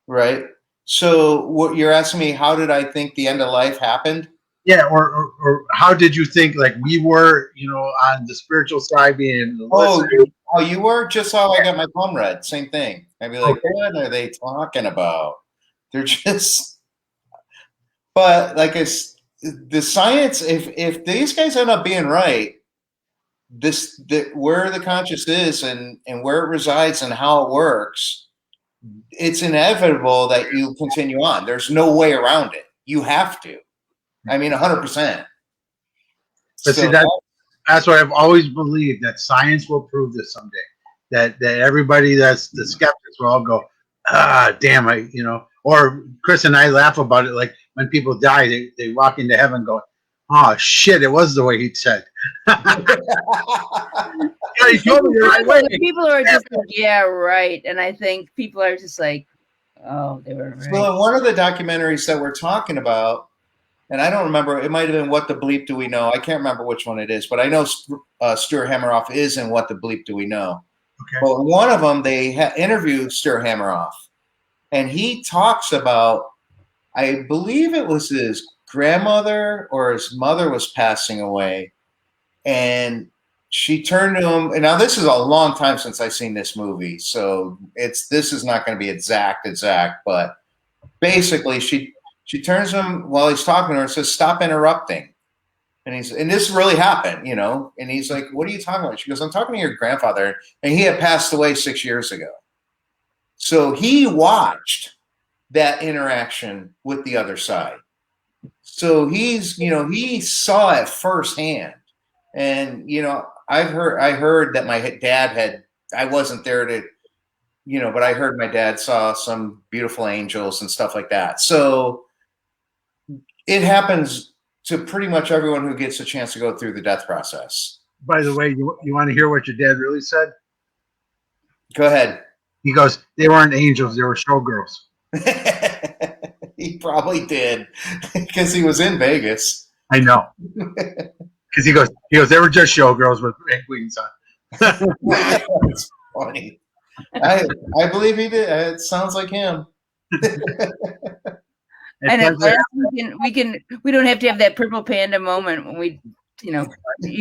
Right. So what you're asking me, how did I think the end of life happened? Yeah, or how did you think, like we were, on the spiritual side being how you were? Just how I got my palm read. Same thing. I'd be like, what are they talking about? They're just, but like the science, if these guys end up being right, where the conscious is and where it resides and how it works, it's inevitable that you continue on. There's no way around it. You have to. I mean, 100%. But see, that's what I've always believed, that science will prove this someday. That everybody that's the skeptics will all go, damn, or Chris and I laugh about it. Like when people die, they walk into heaven going, oh shit, it was the way he said. He told me the right way. People are just like, yeah, right. And I think people are just like, oh, they were right. Well, in one of the documentaries that we're talking about, and I don't remember, it might have been What the Bleep Do We Know? I can't remember which one it is, but I know Stuart Hameroff is in What the Bleep Do We Know? Okay. Well, one of them, they interviewed Stuart Hameroff, and he talks about, I believe it was his grandmother or his mother was passing away, and she turned to him. And now this is a long time since I've seen this movie, so this is not going to be exact, but basically she turns to him while he's talking to her and says, "Stop interrupting." And this really happened, you know. And he's like, "What are you talking about?" She goes, "I'm talking to your grandfather, and he had passed away 6 years ago." So he watched that interaction with the other side. So he saw it firsthand. And, I heard that my dad I wasn't there to, but I heard my dad saw some beautiful angels and stuff like that. So it happens to pretty much everyone who gets a chance to go through the death process. By the way, you want to hear what your dad really said? Go ahead. He goes, "They weren't angels, they were showgirls." He probably did, because he was in Vegas. I know. Because he goes, "They were just showgirls with big wings on." That's funny. I believe he did. It sounds like him. And at last we don't have to have that purple panda moment when we, you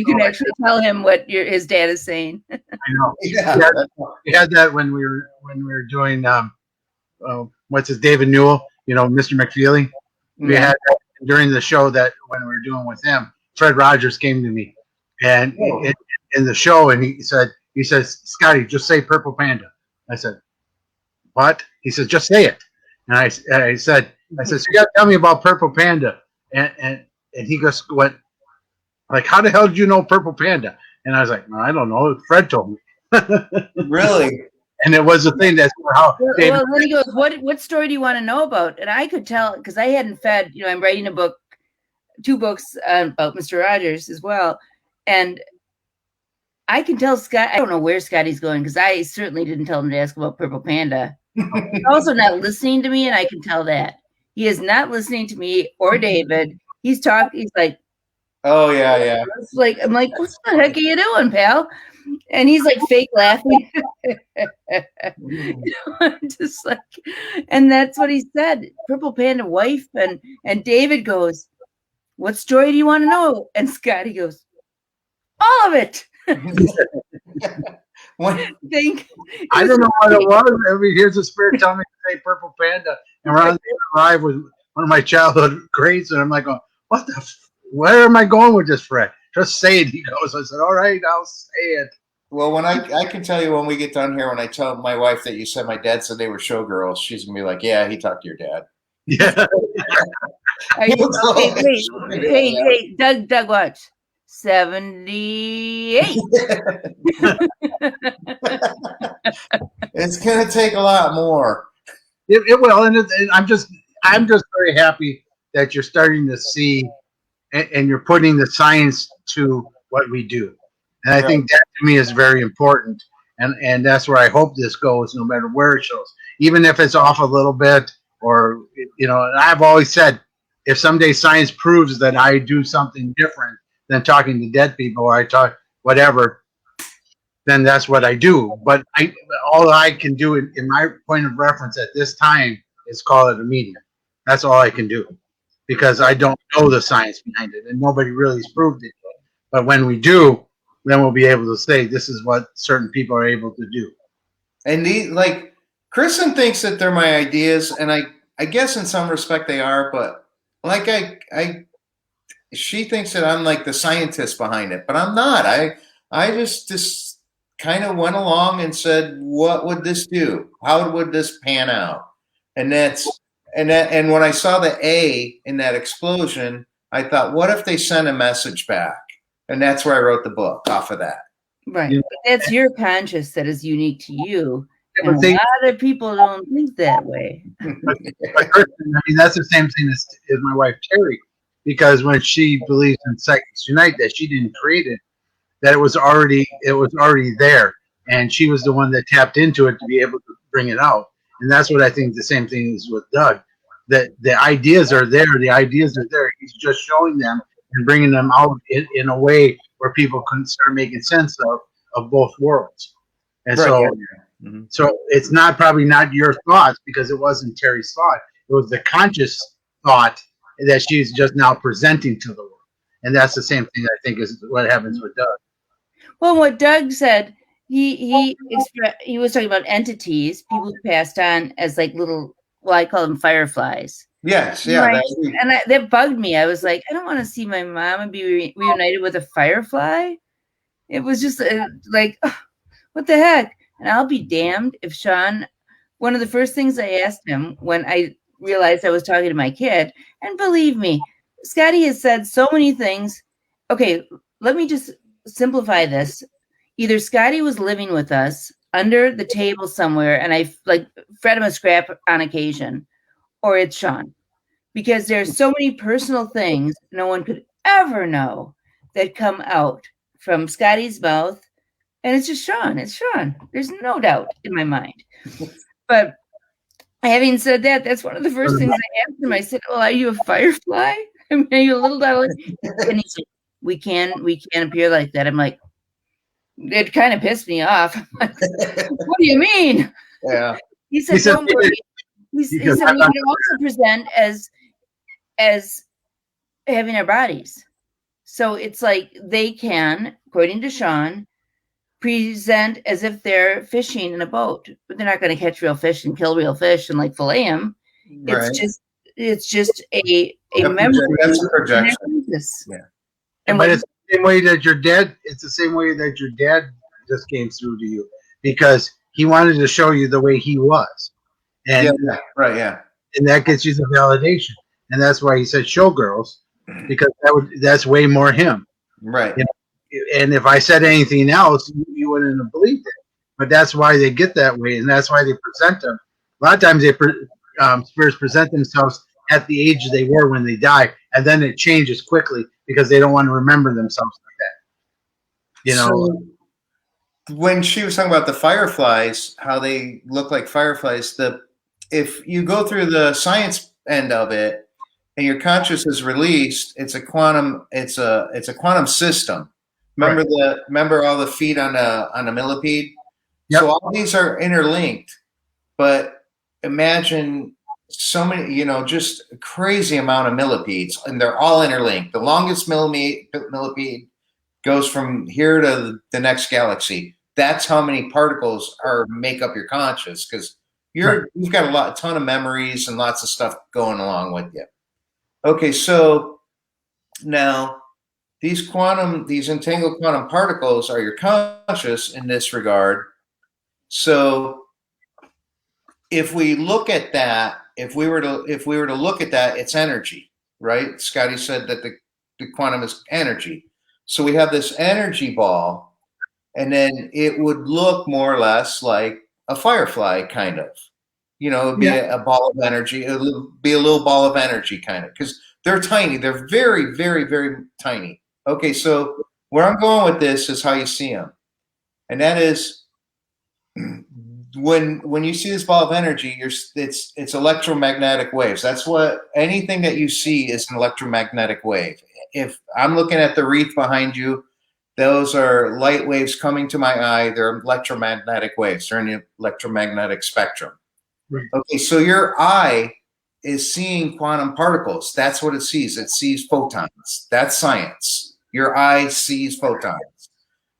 can actually tell him what his dad is saying. I know. Yeah. We had that when we were doing what's his David Newell, Mr. McFeely. We had that during the show that when we were doing with him, Fred Rogers came to me and in the show, and he says, "Scotty, just say purple panda." I said, "What?" He said, "Just say it." And I said, "So you got to tell me about purple panda." And he went like, "How the hell did you know purple panda?" And I was like, "No, I don't know. Fred told me." Really? And it was a thing. That's how. Well, then he goes, "What story do you want to know about?" And I could tell, because I hadn't fed. I'm writing a book, 2 books about Mr. Rogers as well, and I can tell Scott. I don't know where Scotty's going, because I certainly didn't tell him to ask about Purple Panda. He's also not listening to me, and I can tell that he is not listening to me or David. He's talking. He's like, "Oh yeah." It's like, I'm like, "What the heck are you doing, pal?" And he's like fake laughing. Just like, and that's what he said. Purple Panda wife, and David goes, "What story do you want to know?" And Scotty goes, "All of it." I don't know what it was. Every here's a spirit telling me to say purple panda, and we're on the live with one of my childhood greats, and I'm like, "What where am I going with this, Fred? Just say it." He goes. I said, "All right, I'll say it." Well, when I can tell you when we get done here, when I tell my wife that you said my dad said they were showgirls, she's gonna be like, "Yeah, he talked to your dad." Yeah. Hey, Doug, watch. 78. It's gonna take a lot more. It will, and I'm just very happy that you're starting to see, and you're putting the science to what we do, and I think that to me is very important, and that's where I hope this goes, no matter where it shows, even if it's off a little bit, or and I've always said, if someday science proves that I do something different than talking to dead people, or I talk whatever, then that's what I do. But all I can do in my point of reference at this time is call it a medium. That's all I can do, because I don't know the science behind it, and nobody really has proved it. But when we do, then we'll be able to say this is what certain people are able to do. And Kristin thinks that they're my ideas, and I guess in some respect they are, but she thinks that I'm like the scientist behind it, but I'm not. I just kind of went along and said, what would this do? How would this pan out? And when I saw the A in that explosion, I thought, what if they sent a message back? And that's where I wrote the book, off of that. Right. Yeah. That's your conscience that is unique to you. And a lot of people don't think that way. But that's the same thing as my wife Terry, because when she believes in Psychics Unite, that she didn't create it, that it was already there, and she was the one that tapped into it to be able to bring it out. And that's what I think the same thing is with Doug. That the ideas are there. He's just showing them and bringing them out in a way where people can start making sense of both worlds. And so it's probably not your thoughts, because it wasn't Terry's thought. It was the conscious thought that she's just now presenting to the world. And that's the same thing I think is what happens with Doug. Well, what Doug said, he was talking about entities, people who passed on as like little, well, I call them fireflies. Yes, yeah. Right. And that bugged me. I was like, I don't want to see my mom and be reunited with a firefly. It was just like, oh, what the heck? And I'll be damned if Sean, one of the first things I asked him when I realized I was talking to my kid, and believe me, Scotty has said so many things. Okay, let me just simplify this. Either Scotty was living with us under the table somewhere, and I like fed him a scrap on occasion, or it's Sean. Because there's so many personal things no one could ever know that come out from Scotty's mouth. And it's just Sean. It's Sean. There's no doubt in my mind. But having said that, that's one of the first things I asked him. I said, well, are you a firefly? I mean, are you a little darling? And he said, we can't appear like that. I'm like, it kind of pissed me off. What do you mean? Yeah. He said, don't worry. He said, we can also present as having our bodies. So it's like they can, according to Sean, present as if they're fishing in a boat, but they're not going to catch real fish and kill real fish and like fillet them. Right. It's just a memory. That's a projection. Yeah. But it's the same way that your dad. It's the same way that your dad just came through to you because he wanted to show you the way he was, and and that gets you the validation, and that's why he said showgirls because that's way more him, right? You know? And if I said anything else, you wouldn't have believed it. But that's why they get that way, and that's why they present them. A lot of times, spirits present themselves at the age they were when they die, and then it changes quickly because they don't want to remember themselves like that. You know. So when she was talking about the fireflies, how they look like fireflies, if you go through the science end of it, and your conscious is released, it's a quantum system. Remember all the feet on a millipede? Yep. So all these are interlinked, but imagine so many, just a crazy amount of millipedes, and they're all interlinked. The longest millipede goes from here to the next galaxy. That's how many particles make up your conscious, because you've got a ton of memories and lots of stuff going along with you. Okay, so now these entangled quantum particles are your conscious in this regard. So if we look at that, if we were to look at that, it's energy, right? Scotty said that the quantum is energy. So we have this energy ball, and then it would look more or less like a firefly, kind of. It'd be a ball of energy. It would be a little ball of energy, kind of, because they're tiny. They're very, very, very tiny. Okay, so where I'm going with this is how you see them, and that is when you see this ball of energy, it's electromagnetic waves. That's what anything that you see is an electromagnetic wave. If I'm looking at the wreath behind you, those are light waves coming to my eye. They're electromagnetic waves. They're in the electromagnetic spectrum. Right. Okay, so your eye is seeing quantum particles. That's what it sees. It sees photons. That's science. Your eye sees photons.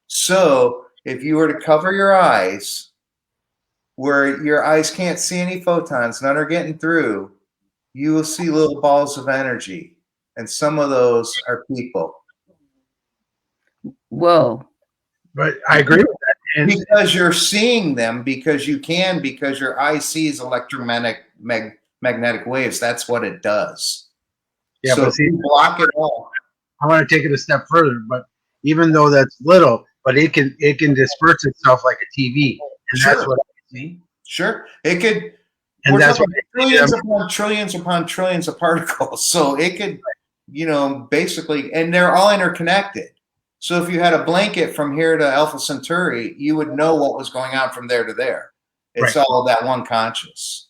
So if you were to cover your eyes where your eyes can't see any photons, none are getting through, you will see little balls of energy. And some of those are people. Whoa. But I agree with that. And because you're seeing them, because your eye sees magnetic waves. That's what it does. Yeah, so but see, block it all. I want to take it a step further, but even though that's little, but it can disperse itself like a TV. And that's what I see. Sure. It could, and that's what trillions upon trillions upon trillions of particles. So it could, basically, and they're all interconnected. So if you had a blanket from here to Alpha Centauri, you would know what was going on from there to there. It's all that one conscious.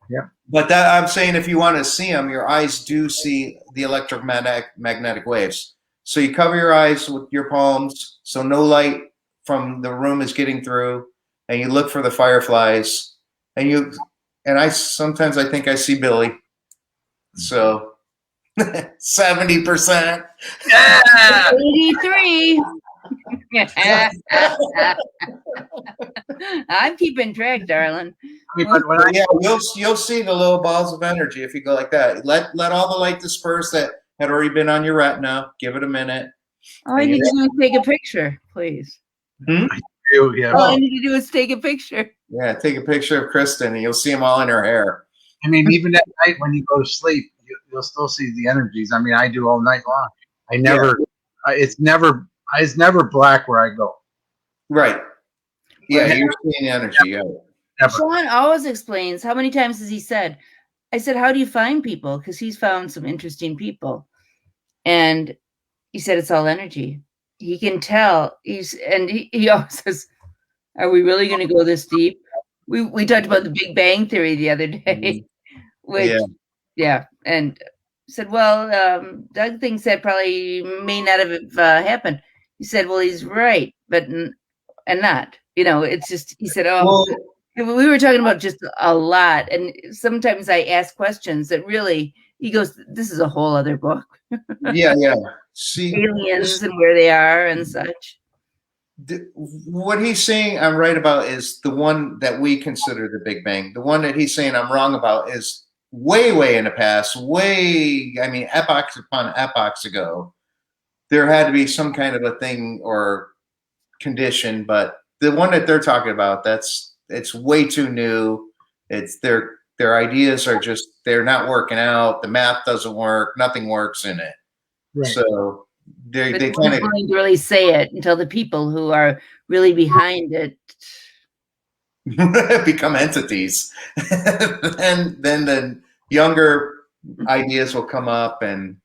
Yeah. But that I'm saying, if you want to see them, your eyes do see the electromagnetic waves. So you cover your eyes with your palms, so no light from the room is getting through, and you look for the fireflies, and I sometimes think I see Billy. So 70%. Yeah. 83. I'm keeping track, darling. I mean, but when I Yeah, you'll see the little balls of energy if you go like that. Let all the light disperse that had already been on your retina. Give it a minute. All I need to do is take a picture, please. Hmm? do, yeah. All I need to do is take a picture. Yeah, take a picture of Kristin, and you'll see them all in her hair. I mean, even at night when you go to sleep, you'll still see the energies. I mean, I do all night long. I never, it's never black where I go. Right. Yeah, Well, you're seeing energy. Yeah. Never. Sean always explains. How many times has he said? I said, "How do you find people?" Because he's found some interesting people, and he said it's all energy. He can tell. He always says, "Are we really going to go this deep?" We talked about the Big Bang Theory the other day, which and said, "Well, Doug thinks that probably may not have happened." He said, "Well, he's right, but and not. It's just." He said, "Oh." Well, We were talking about just a lot, and sometimes I ask questions that really, he goes, "This is a whole other book." yeah. See, Aliens and where they are and such. what he's saying I'm right about is the one that we consider the Big Bang. The one that he's saying I'm wrong about is way in the past, epochs upon epochs ago. There had to be some kind of a thing or condition, but the one that they're talking about, it's way too new. It's their ideas are just, they're not working out. The math doesn't work. Nothing works in it. Right. So they But kind of willing to really say it until the people who are really behind it become entities. And then the younger ideas will come up and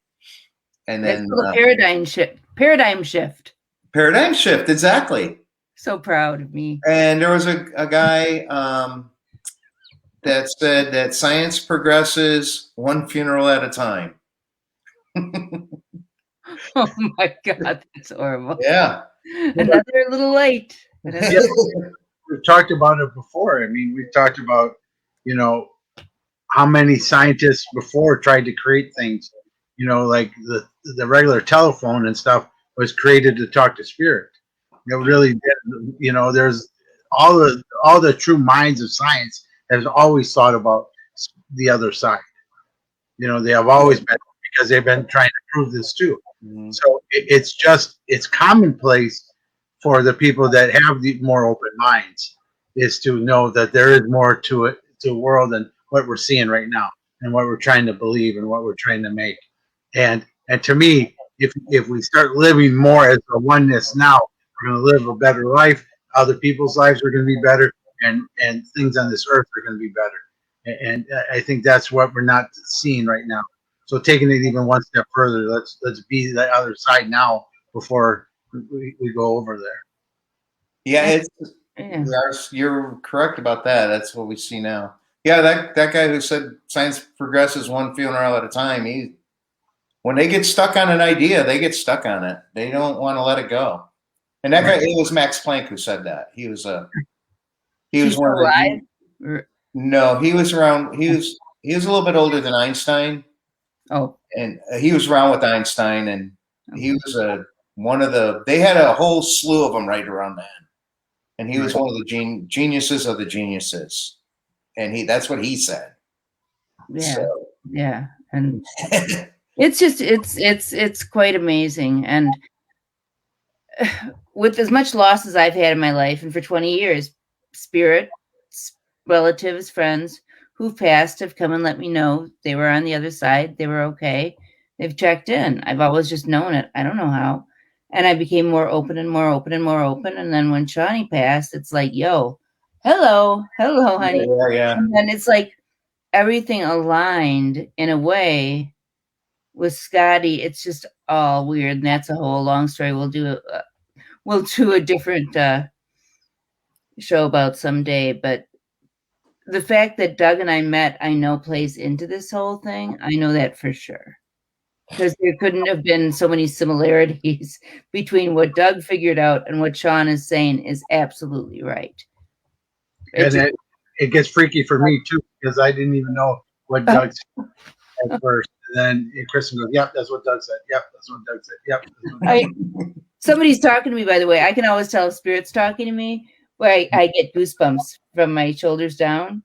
then paradigm shift. Paradigm shift. Exactly. So proud of me. And there was a guy that said that science progresses one funeral at a time. Oh my God, that's horrible. Yeah. Another little late. Yeah, we've talked about it before. I mean, we've talked about, how many scientists before tried to create things, like the regular telephone and stuff was created to talk to spirit. It really did. There's all the true minds of science has always thought about the other side. They have always been, because they've been trying to prove this too. Mm-hmm. So it's commonplace for the people that have the more open minds is to know that there is more to it, to the world than what we're seeing right now and what we're trying to believe and what we're trying to make. And to me, if we start living more as a oneness now, we're going to live a better life. Other people's lives are going to be better, and things on this earth are going to be better. And I think that's what we're not seeing right now. So taking it even one step further, let's be the other side now before we go over there. Yeah, you're correct about that. That's what we see now. Yeah, that guy who said science progresses one funeral at a time. When they get stuck on an idea, they get stuck on it. They don't want to let it go. And that guy, it was Max Planck who said that. He was one of the. No, he was around. He was a little bit older than Einstein. Oh, and he was around with Einstein, and he was one of the. They had a whole slew of them right around then, and he was one of the geniuses of the geniuses, and that's what he said. Yeah, so. Yeah, and it's just it's quite amazing, and with as much loss as I've had in my life, and for 20 years, spirit, relatives, friends who've passed have come and let me know they were on the other side. They were okay. They've checked in. I've always just known it. I don't know how. And I became more open and more open and more open. And then when Shawnee passed, it's like, yo, hello, honey. Yeah. And then it's like everything aligned in a way with Scotty. It's just all weird. And that's a whole long story. We'll do a different show about someday. But the fact that Doug and I met, I know plays into this whole thing. I know that for sure. Because there couldn't have been so many similarities between what Doug figured out and what Sean is saying is absolutely right. It gets freaky for me too, because I didn't even know what Doug said at first. then Kristen goes, "Yep, that's what Doug said. Yep, that's what Doug said. Yep." That's what Doug said. Somebody's talking to me, by the way. I can always tell if spirit's talking to me, where I get goosebumps from my shoulders down.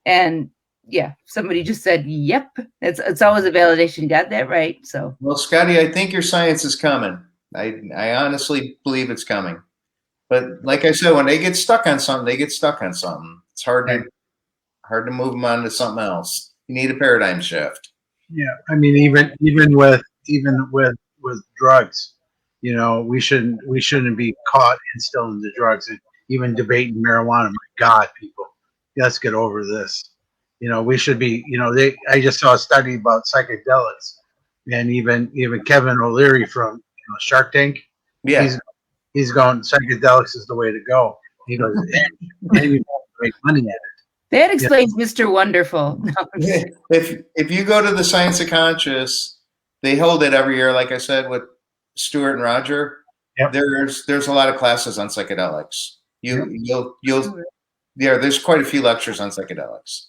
And yeah, somebody just said, "Yep." It's always a validation. Got that right. So, Well, Scotty, I think your science is coming. I honestly believe it's coming. But like I said, when they get stuck on something, they get stuck on something. It's hard to move them on to something else. You need a paradigm shift. Yeah, I mean, even with drugs, you know, we shouldn't be caught in still in the drugs and even debating marijuana. My God, people, let's get over this. You know, we should be. You know, I just saw a study about psychedelics, and even Kevin O'Leary from Shark Tank. Yeah. He's going, psychedelics is the way to go. He goes, and you make money at it. that explains Mr. Wonderful. No, If you go to the Science of Conscious, they hold it every year. Like I said, with Stuart and Roger, Yep. there's a lot of classes on psychedelics. There's quite a few lectures on psychedelics.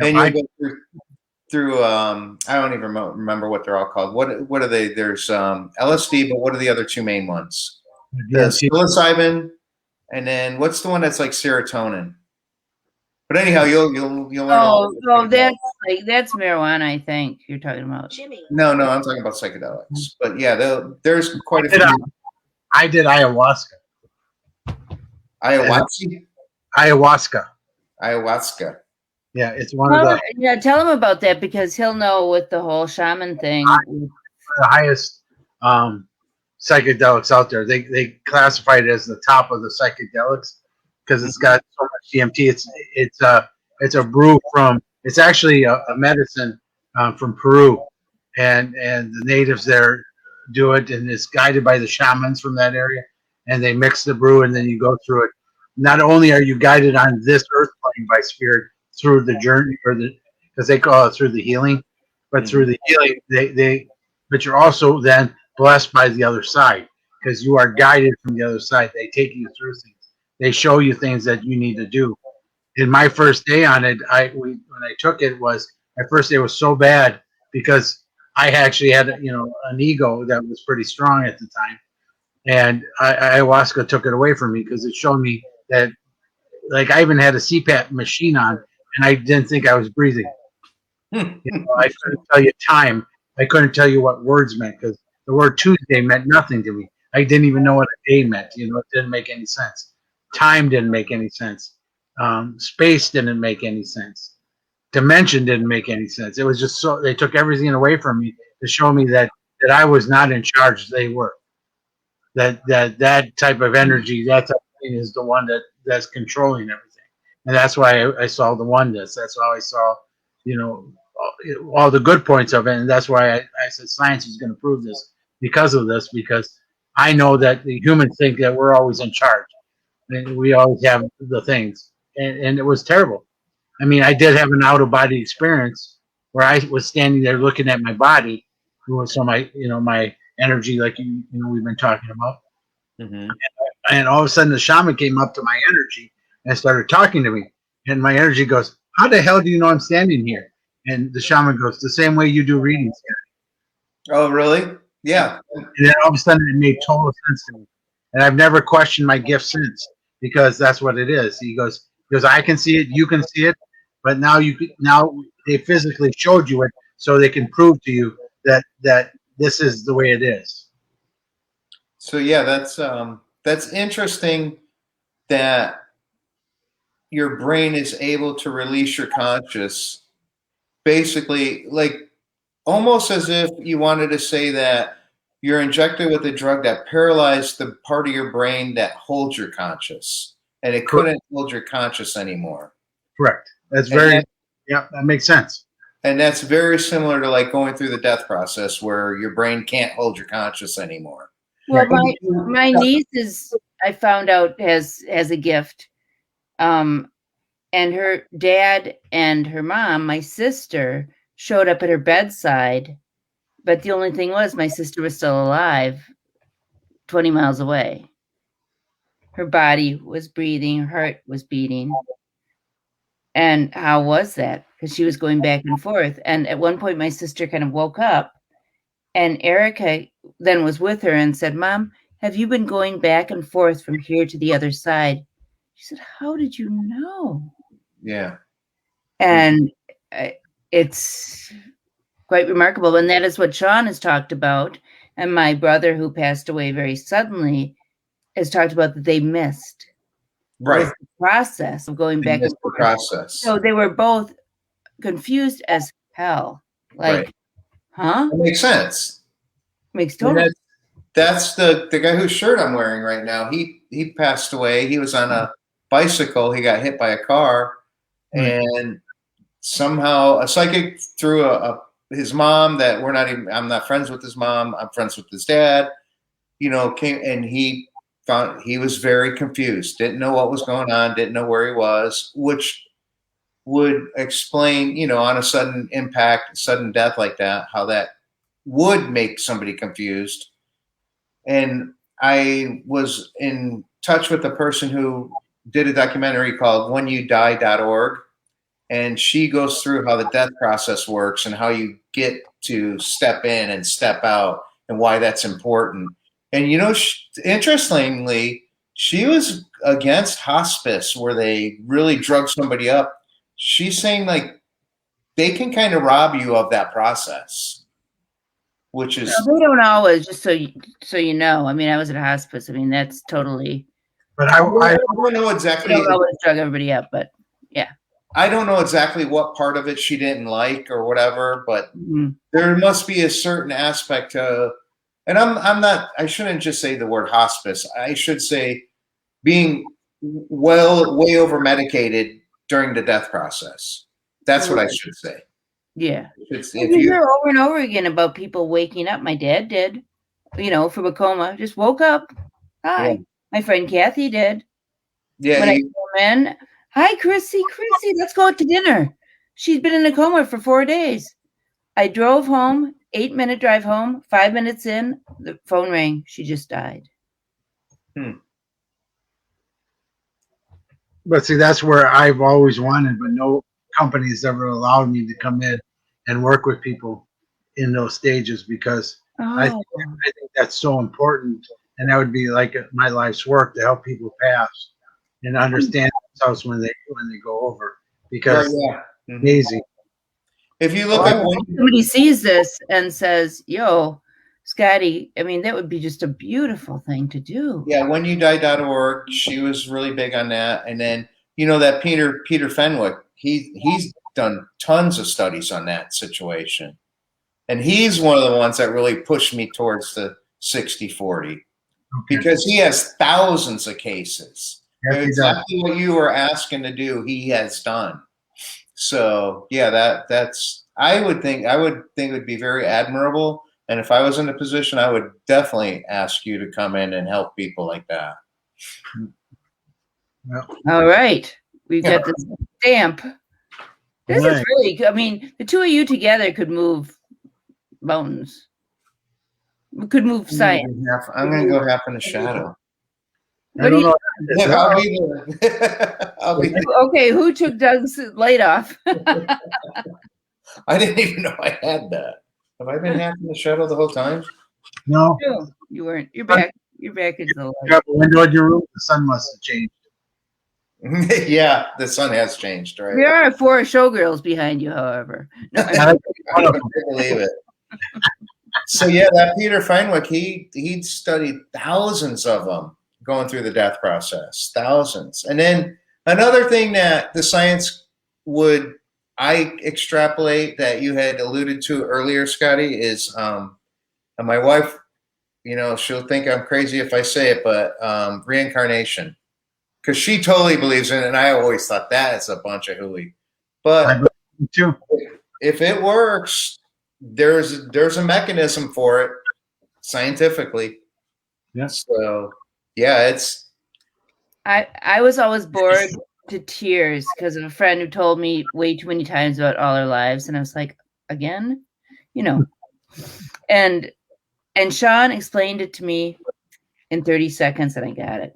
Yep, And you go through I don't even remember what they're all called. What are they? There's LSD, but what are the other two main ones? The psilocybin, and then what's the one that's like serotonin? But anyhow, you'll learn. That's marijuana. I think you're talking about. Jimmy. No, I'm talking about psychedelics. But yeah, there's quite a few. I did ayahuasca. Ayahuasca. Yeah, it's one of the Yeah, tell him about that because he'll know with the whole shaman thing. the highest psychedelics out there. They classify it as the top of the psychedelics because it's got so much DMT. It's a brew from. It's actually a medicine from Peru, and the natives there do it, and it's guided by the shamans from that area, and they mix the brew, and then you go through it. Not only are you guided on this earth plane by spirit through the journey, because they call it through the healing, but through the healing, but you're also then blessed by the other side because you are guided from the other side. They take you through things. They show you things that you need to do. In my first day on it, when I took it, my first day was so bad because I actually had an ego that was pretty strong at the time, and ayahuasca took it away from me because it showed me that, like, I even had a CPAP machine on, and I didn't think I was breathing. I couldn't tell you time. I couldn't tell you what words meant because the word Tuesday meant nothing to me. I didn't even know what a day meant. It didn't make any sense. Time didn't make any sense. Space didn't make any sense. Dimension didn't make any sense. It was just they took everything away from me to show me that I was not in charge. They were. That type of energy, that type of thing is the one that's controlling everything. And that's why I saw the oneness. That's how I saw, all the good points of it. And that's why I said science is going to prove this because of this, because I know that the humans think that we're always in charge. And we always have the things. And it was terrible. I mean, I did have an out-of-body experience where I was standing there looking at my body. So my energy, like we've been talking about. Mm-hmm. And all of a sudden the shaman came up to my energy and started talking to me. And my energy goes, "How the hell do you know I'm standing here?" And the shaman goes, "The same way you do readings here." Oh, really? Yeah. And then all of a sudden it made total sense to me. And I've never questioned my gift since because that's what it is. He goes, "I can see it, you can see it, but now they physically showed you it so they can prove to you that this is the way it is." So yeah, that's interesting that your brain is able to release your conscious, basically, like almost as if you wanted to say that you're injected with a drug that paralyzed the part of your brain that holds your conscious, and it couldn't hold your conscious anymore. Correct. That makes sense. And that's very similar to like going through the death process where your brain can't hold your conscious anymore. Well, my niece I found out has a gift. And her dad and her mom, my sister, showed up at her bedside. But the only thing was my sister was still alive 20 miles away. Her body was breathing, her heart was beating. And how was that? because she was going back and forth. And at one point, my sister kind of woke up, and Erica then was with her and said, "Mom, have you been going back and forth from here to the other side?" She said, "How did you know?" Yeah. And it's quite remarkable. And that is what Sean has talked about. And my brother, who passed away very suddenly, has talked about that they missed. Right. The process of going back and forth. Process. So they were both confused as hell. Like, right. Huh? It makes sense. Makes total sense. That's the guy whose shirt I'm wearing right now. He passed away. He was on a bicycle. He got hit by a car, and somehow a psychic threw his mom that I'm not friends with his mom. I'm friends with his dad. Came and he found he was very confused. Didn't know what was going on. Didn't know where he was, which would explain, on a sudden impact, sudden death like that, how that would make somebody confused. And I was in touch with a person who did a documentary called whenyoudie.org. And she goes through how the death process works and how you get to step in and step out and why that's important. And, interestingly, she was against hospice where they really drug somebody up. She's saying like they can kind of rob you of that process, which is they don't always. Just so you know, I mean, I was at a hospice. I mean, that's totally. But I don't know exactly. They don't always drug everybody up, but yeah. I don't know exactly what part of it she didn't like or whatever, but there must be a certain aspect to. And I shouldn't just say the word hospice. I should say being way over medicated during the death process. That's what I should say. Yeah. If you hear over and over again about people waking up, my dad did, from a coma, just woke up. Hi. Yeah. My friend Kathy did. Yeah. When I came in, hi, Chrissy, let's go out to dinner. She's been in a coma for 4 days. I drove home, 8-minute drive home, 5 minutes in, the phone rang. She just died. But see, that's where I've always wanted, but no company's ever allowed me to come in and work with people in those stages because I think that's so important. And that would be like my life's work to help people pass and understand themselves when they go over because amazing. If you look at when somebody sees this and says, "Yo, Scotty," I mean, that would be just a beautiful thing to do. Yeah, whenyoudie.org, she was really big on that. And then, that Peter Fenwick, he's done tons of studies on that situation. And he's one of the ones that really pushed me towards the 60-40 because he has thousands of cases. Yes, exactly what you were asking to do, he has done. So yeah, that's I would think it would be very admirable. And if I was in a position, I would definitely ask you to come in and help people like that. All right. We've got this stamp. This is really good. I mean, the two of you together could move mountains. We could move science. I'm going to go half in the shadow. What do you? I'll be there. Okay, who took Doug's light off? I didn't even know I had that. Have I been half in the shadow the whole time? No. You weren't. You're back. You're back in the light. You have a window in your room? The sun must have changed. Yeah, the sun has changed, right? There are 4 showgirls behind you, however. No, I believe it. So yeah, that Peter Fenwick, he'd studied thousands of them going through the death process, thousands. And then another thing that the science I extrapolate that you had alluded to earlier, Scotty, is and my wife, she'll think I'm crazy if I say it, but reincarnation. Because she totally believes in it, and I always thought that is a bunch of hooey. But too. If it works, there's a mechanism for it scientifically. Yes. So yeah, it's. I was always bored to tears because of a friend who told me way too many times about all our lives, and I was like, again, and Sean explained it to me in 30 seconds, and I got it.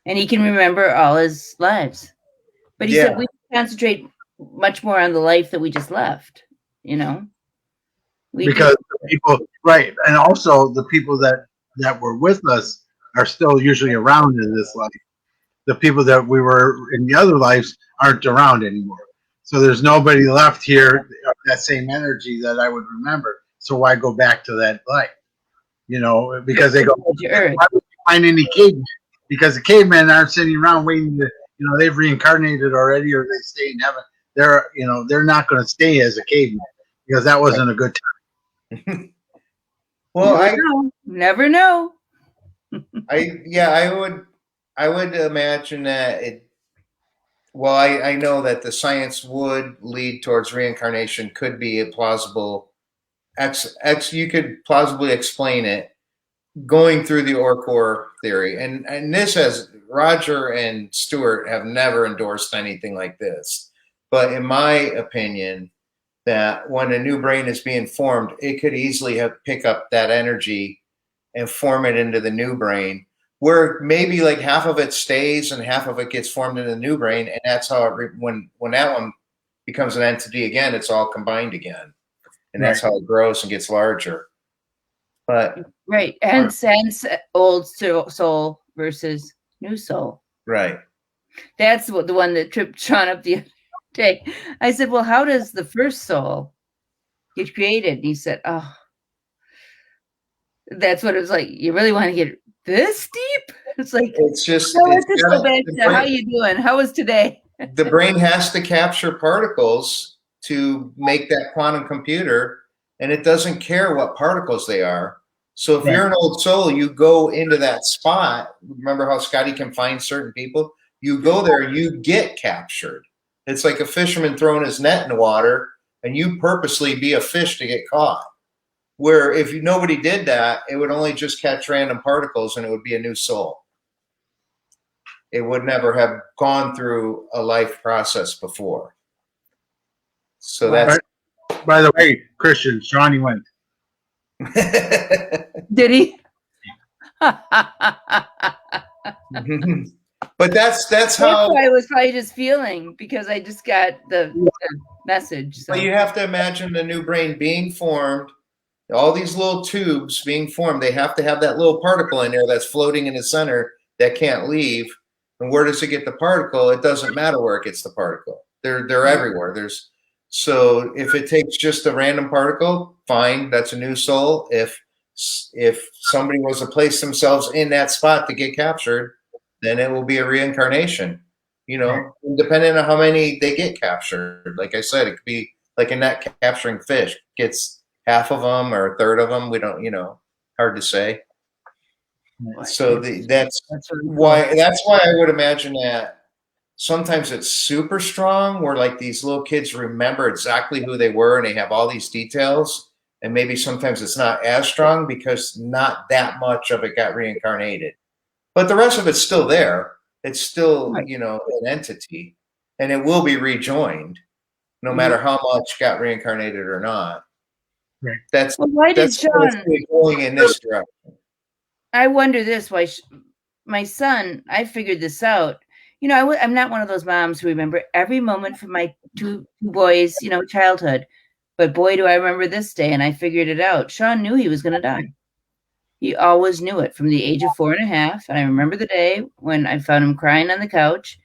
And he can remember all his lives. But he said concentrate much more on the life that we just left, you know? Because the people, right, and also the people that were with us are still usually around in this life. The people that we were in the other lives aren't around anymore. So there's nobody left here of that same energy that I would remember. So why go back to that life? You know, because they go, why would you find any cavemen? Because the cavemen aren't sitting around waiting to, you know, they've reincarnated already or they stay in heaven. They're not going to stay as a caveman because that wasn't a good time. Well, never know. I would imagine that it. Well, I know that the science would lead towards reincarnation. Could be a plausible. You could plausibly explain it going through the Orcor theory, and this has Roger and Stuart have never endorsed anything like this, but in my opinion, that when a new brain is being formed, it could easily pick up that energy and form it into the new brain, where maybe like half of it stays and half of it gets formed in the new brain, and that's how when that one becomes an entity again, it's all combined again, and that's how it grows and gets larger. But right, and sense old soul versus new soul. Right. That's the one that tripped Sean up the other day. I said, "Well, how does the first soul get created?" And he said, "Oh, that's what it was like. You really want to get this deep?" It's like it's just. No, let's just go back to how you doing. How was today? The brain has to capture particles to make that quantum computer, and it doesn't care what particles they are. So if you're an old soul, you go into that spot. Remember how Scotty can find certain people? You go there, you get captured. It's like a fisherman throwing his net in the water, and you purposely be a fish to get caught. Where if nobody did that, it would only just catch random particles, and it would be a new soul. It would never have gone through a life process before. So that's. By the way, Christian, Johnny went. Did he? But that's how I was probably just feeling because I just got the message. So. Well, you have to imagine the new brain being formed, all these little tubes being formed. They have to have that little particle in there that's floating in the center that can't leave. And where does it get the particle? It doesn't matter where it gets the particle. They're everywhere. So if it takes just a random particle, fine, that's a new soul. If somebody was to place themselves in that spot to get captured, then it will be a reincarnation. You know, depending on how many they get captured. Like I said, it could be like a net capturing fish. Gets half of them or a third of them. We don't, hard to say. So that's why I would imagine that sometimes it's super strong where like these little kids remember exactly who they were and they have all these details, and maybe sometimes it's not as strong because not that much of it got reincarnated, but the rest of it's still there. It's still an entity, and it will be rejoined no matter how much got reincarnated or not. Right. That's why did Sean going in this direction? I wonder this, why my son, I figured this out. I'm not one of those moms who remember every moment from my two boys, childhood. But boy, do I remember this day, and I figured it out. Sean knew he was going to die. He always knew it from the age of 4.5. And I remember the day when I found him crying on the couch.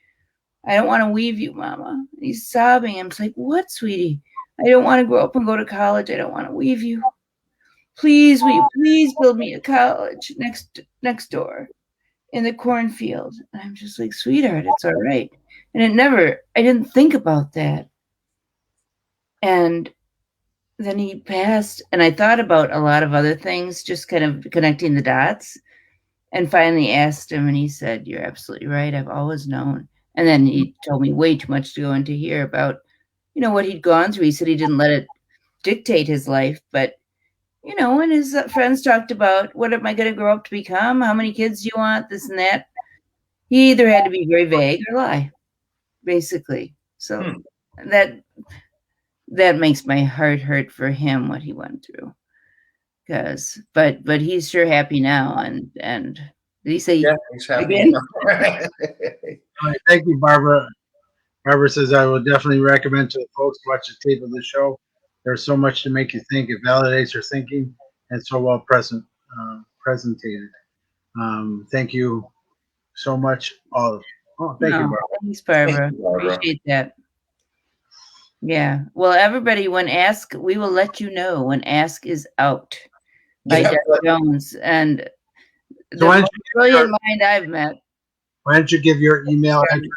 "I don't want to leave you, Mama." He's sobbing. I'm just like, "What, sweetie? I don't want to grow up and go to college. I don't want to leave you. Please, will you please build me a college next door in the cornfield?" And I'm just like, "Sweetheart, it's all right." And I didn't think about that. And then he passed, and I thought about a lot of other things, just kind of connecting the dots, and finally asked him, and he said, "You're absolutely right. I've always known." And then he told me way too much to go into here about, what he'd gone through. He said he didn't let it dictate his life, but when his friends talked about, "What am I going to grow up to become? How many kids do you want? This and that." He either had to be very vague or lie, basically. So that makes my heart hurt for him, what he went through. But he's sure happy now. And did he say he's happy again? All right, thank you, Barbara. Barbara says, I would definitely recommend to the folks to watch the tape of the show. There's so much to make you think. It validates your thinking and so well presented. Thank you so much, all of you. Oh, thank you, Barbara. Thanks, Barbara. Thank you, Barbara. Appreciate that. Yeah. Well, everybody, when Ask, we will let you know when Ask is out by Yeah, Doug Jones. And So the why don't most you brilliant mind I've met. Why don't you give your email address,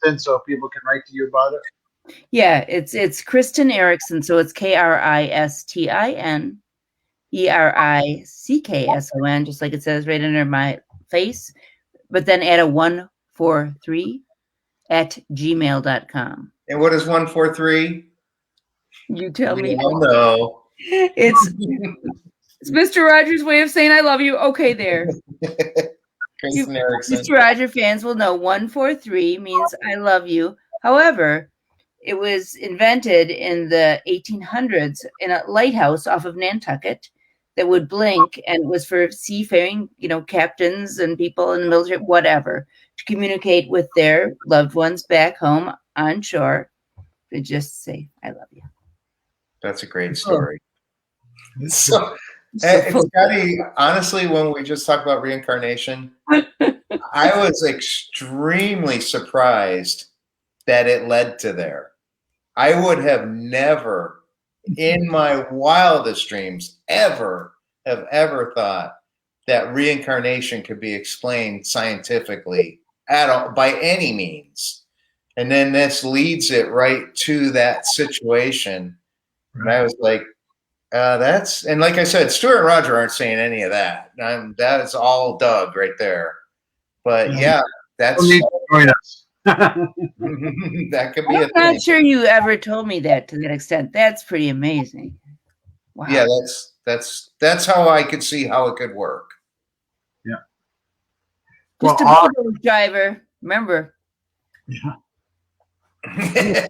Kristin, so people can write to you about it? Yeah, it's Kristin Erickson. So it's KRISTIN ERICKSON, just like it says right under my face. But then add a 143 at gmail.com. And what is 143? You tell me. No. It's Mr. Rogers' way of saying I love you. Okay, there. Kristin Erickson. Mr. Roger fans will know 143 means I love you. However, it was invented in the 1800s in a lighthouse off of Nantucket that would blink, and it was for seafaring, captains and people in the military, whatever, to communicate with their loved ones back home on shore to just say, I love you. That's a great story. So, Scotty, honestly, when we just talked about reincarnation, I was extremely surprised that it led to there. I would have never, in my wildest dreams, ever thought that reincarnation could be explained scientifically at all, by any means. And then this leads it right to that situation. And I was like, and like I said, Stuart and Roger aren't saying any of that. That is all Doug right there. But yeah, that's join us. that could be I'm not sure you ever told me that to that extent. That's pretty amazing. Wow. Yeah, that's how I could see how it could work. Yeah. Just a bulldog driver, remember. Yeah. That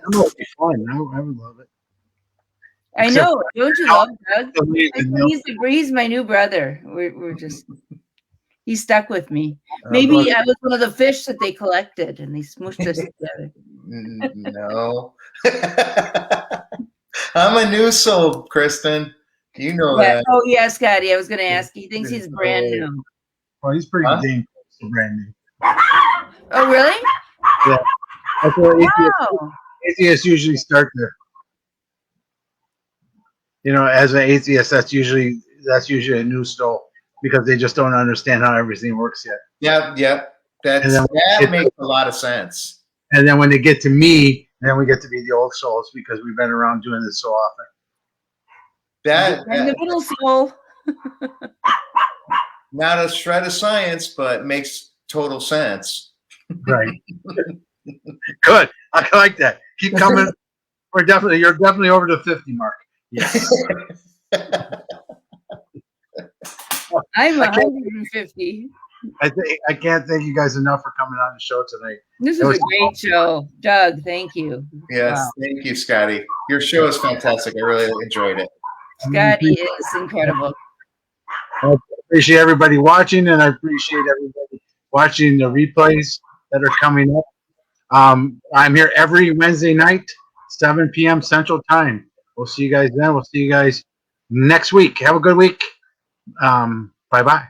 would be fun. I would love it. I know. Don't you love Doug? He's my new brother. We're just, he's stuck with me. Maybe I was one of the fish that they collected and they smooshed us together. No. I'm a new soul, Kristin. You know that. Oh, yeah, Scotty. I was going to ask. He thinks he's brand new. Well, he's pretty dang brand new. Oh, really? Yeah. That's what atheists usually start there. As an atheist, that's usually a new soul because they just don't understand how everything works yet. Yeah. That makes a lot of sense. And then when they get to me, then we get to be the old souls because we've been around doing this so often. And the middle soul. Not a shred of science, but makes total sense. Right. Good. I like that. Keep coming. You're definitely over the 50 mark. Yes. I'm 150. I can't thank you guys enough for coming on the show tonight. This was a great show. Doug, thank you. Yes, wow. Thank you, Scotty. Your show is fantastic. I really enjoyed it. Scotty is incredible. I appreciate everybody watching, and I appreciate everybody watching the replays that are coming up. I'm here every Wednesday night, 7 p.m. Central Time. We'll see you guys then. We'll see you guys next week. Have a good week. Bye-bye.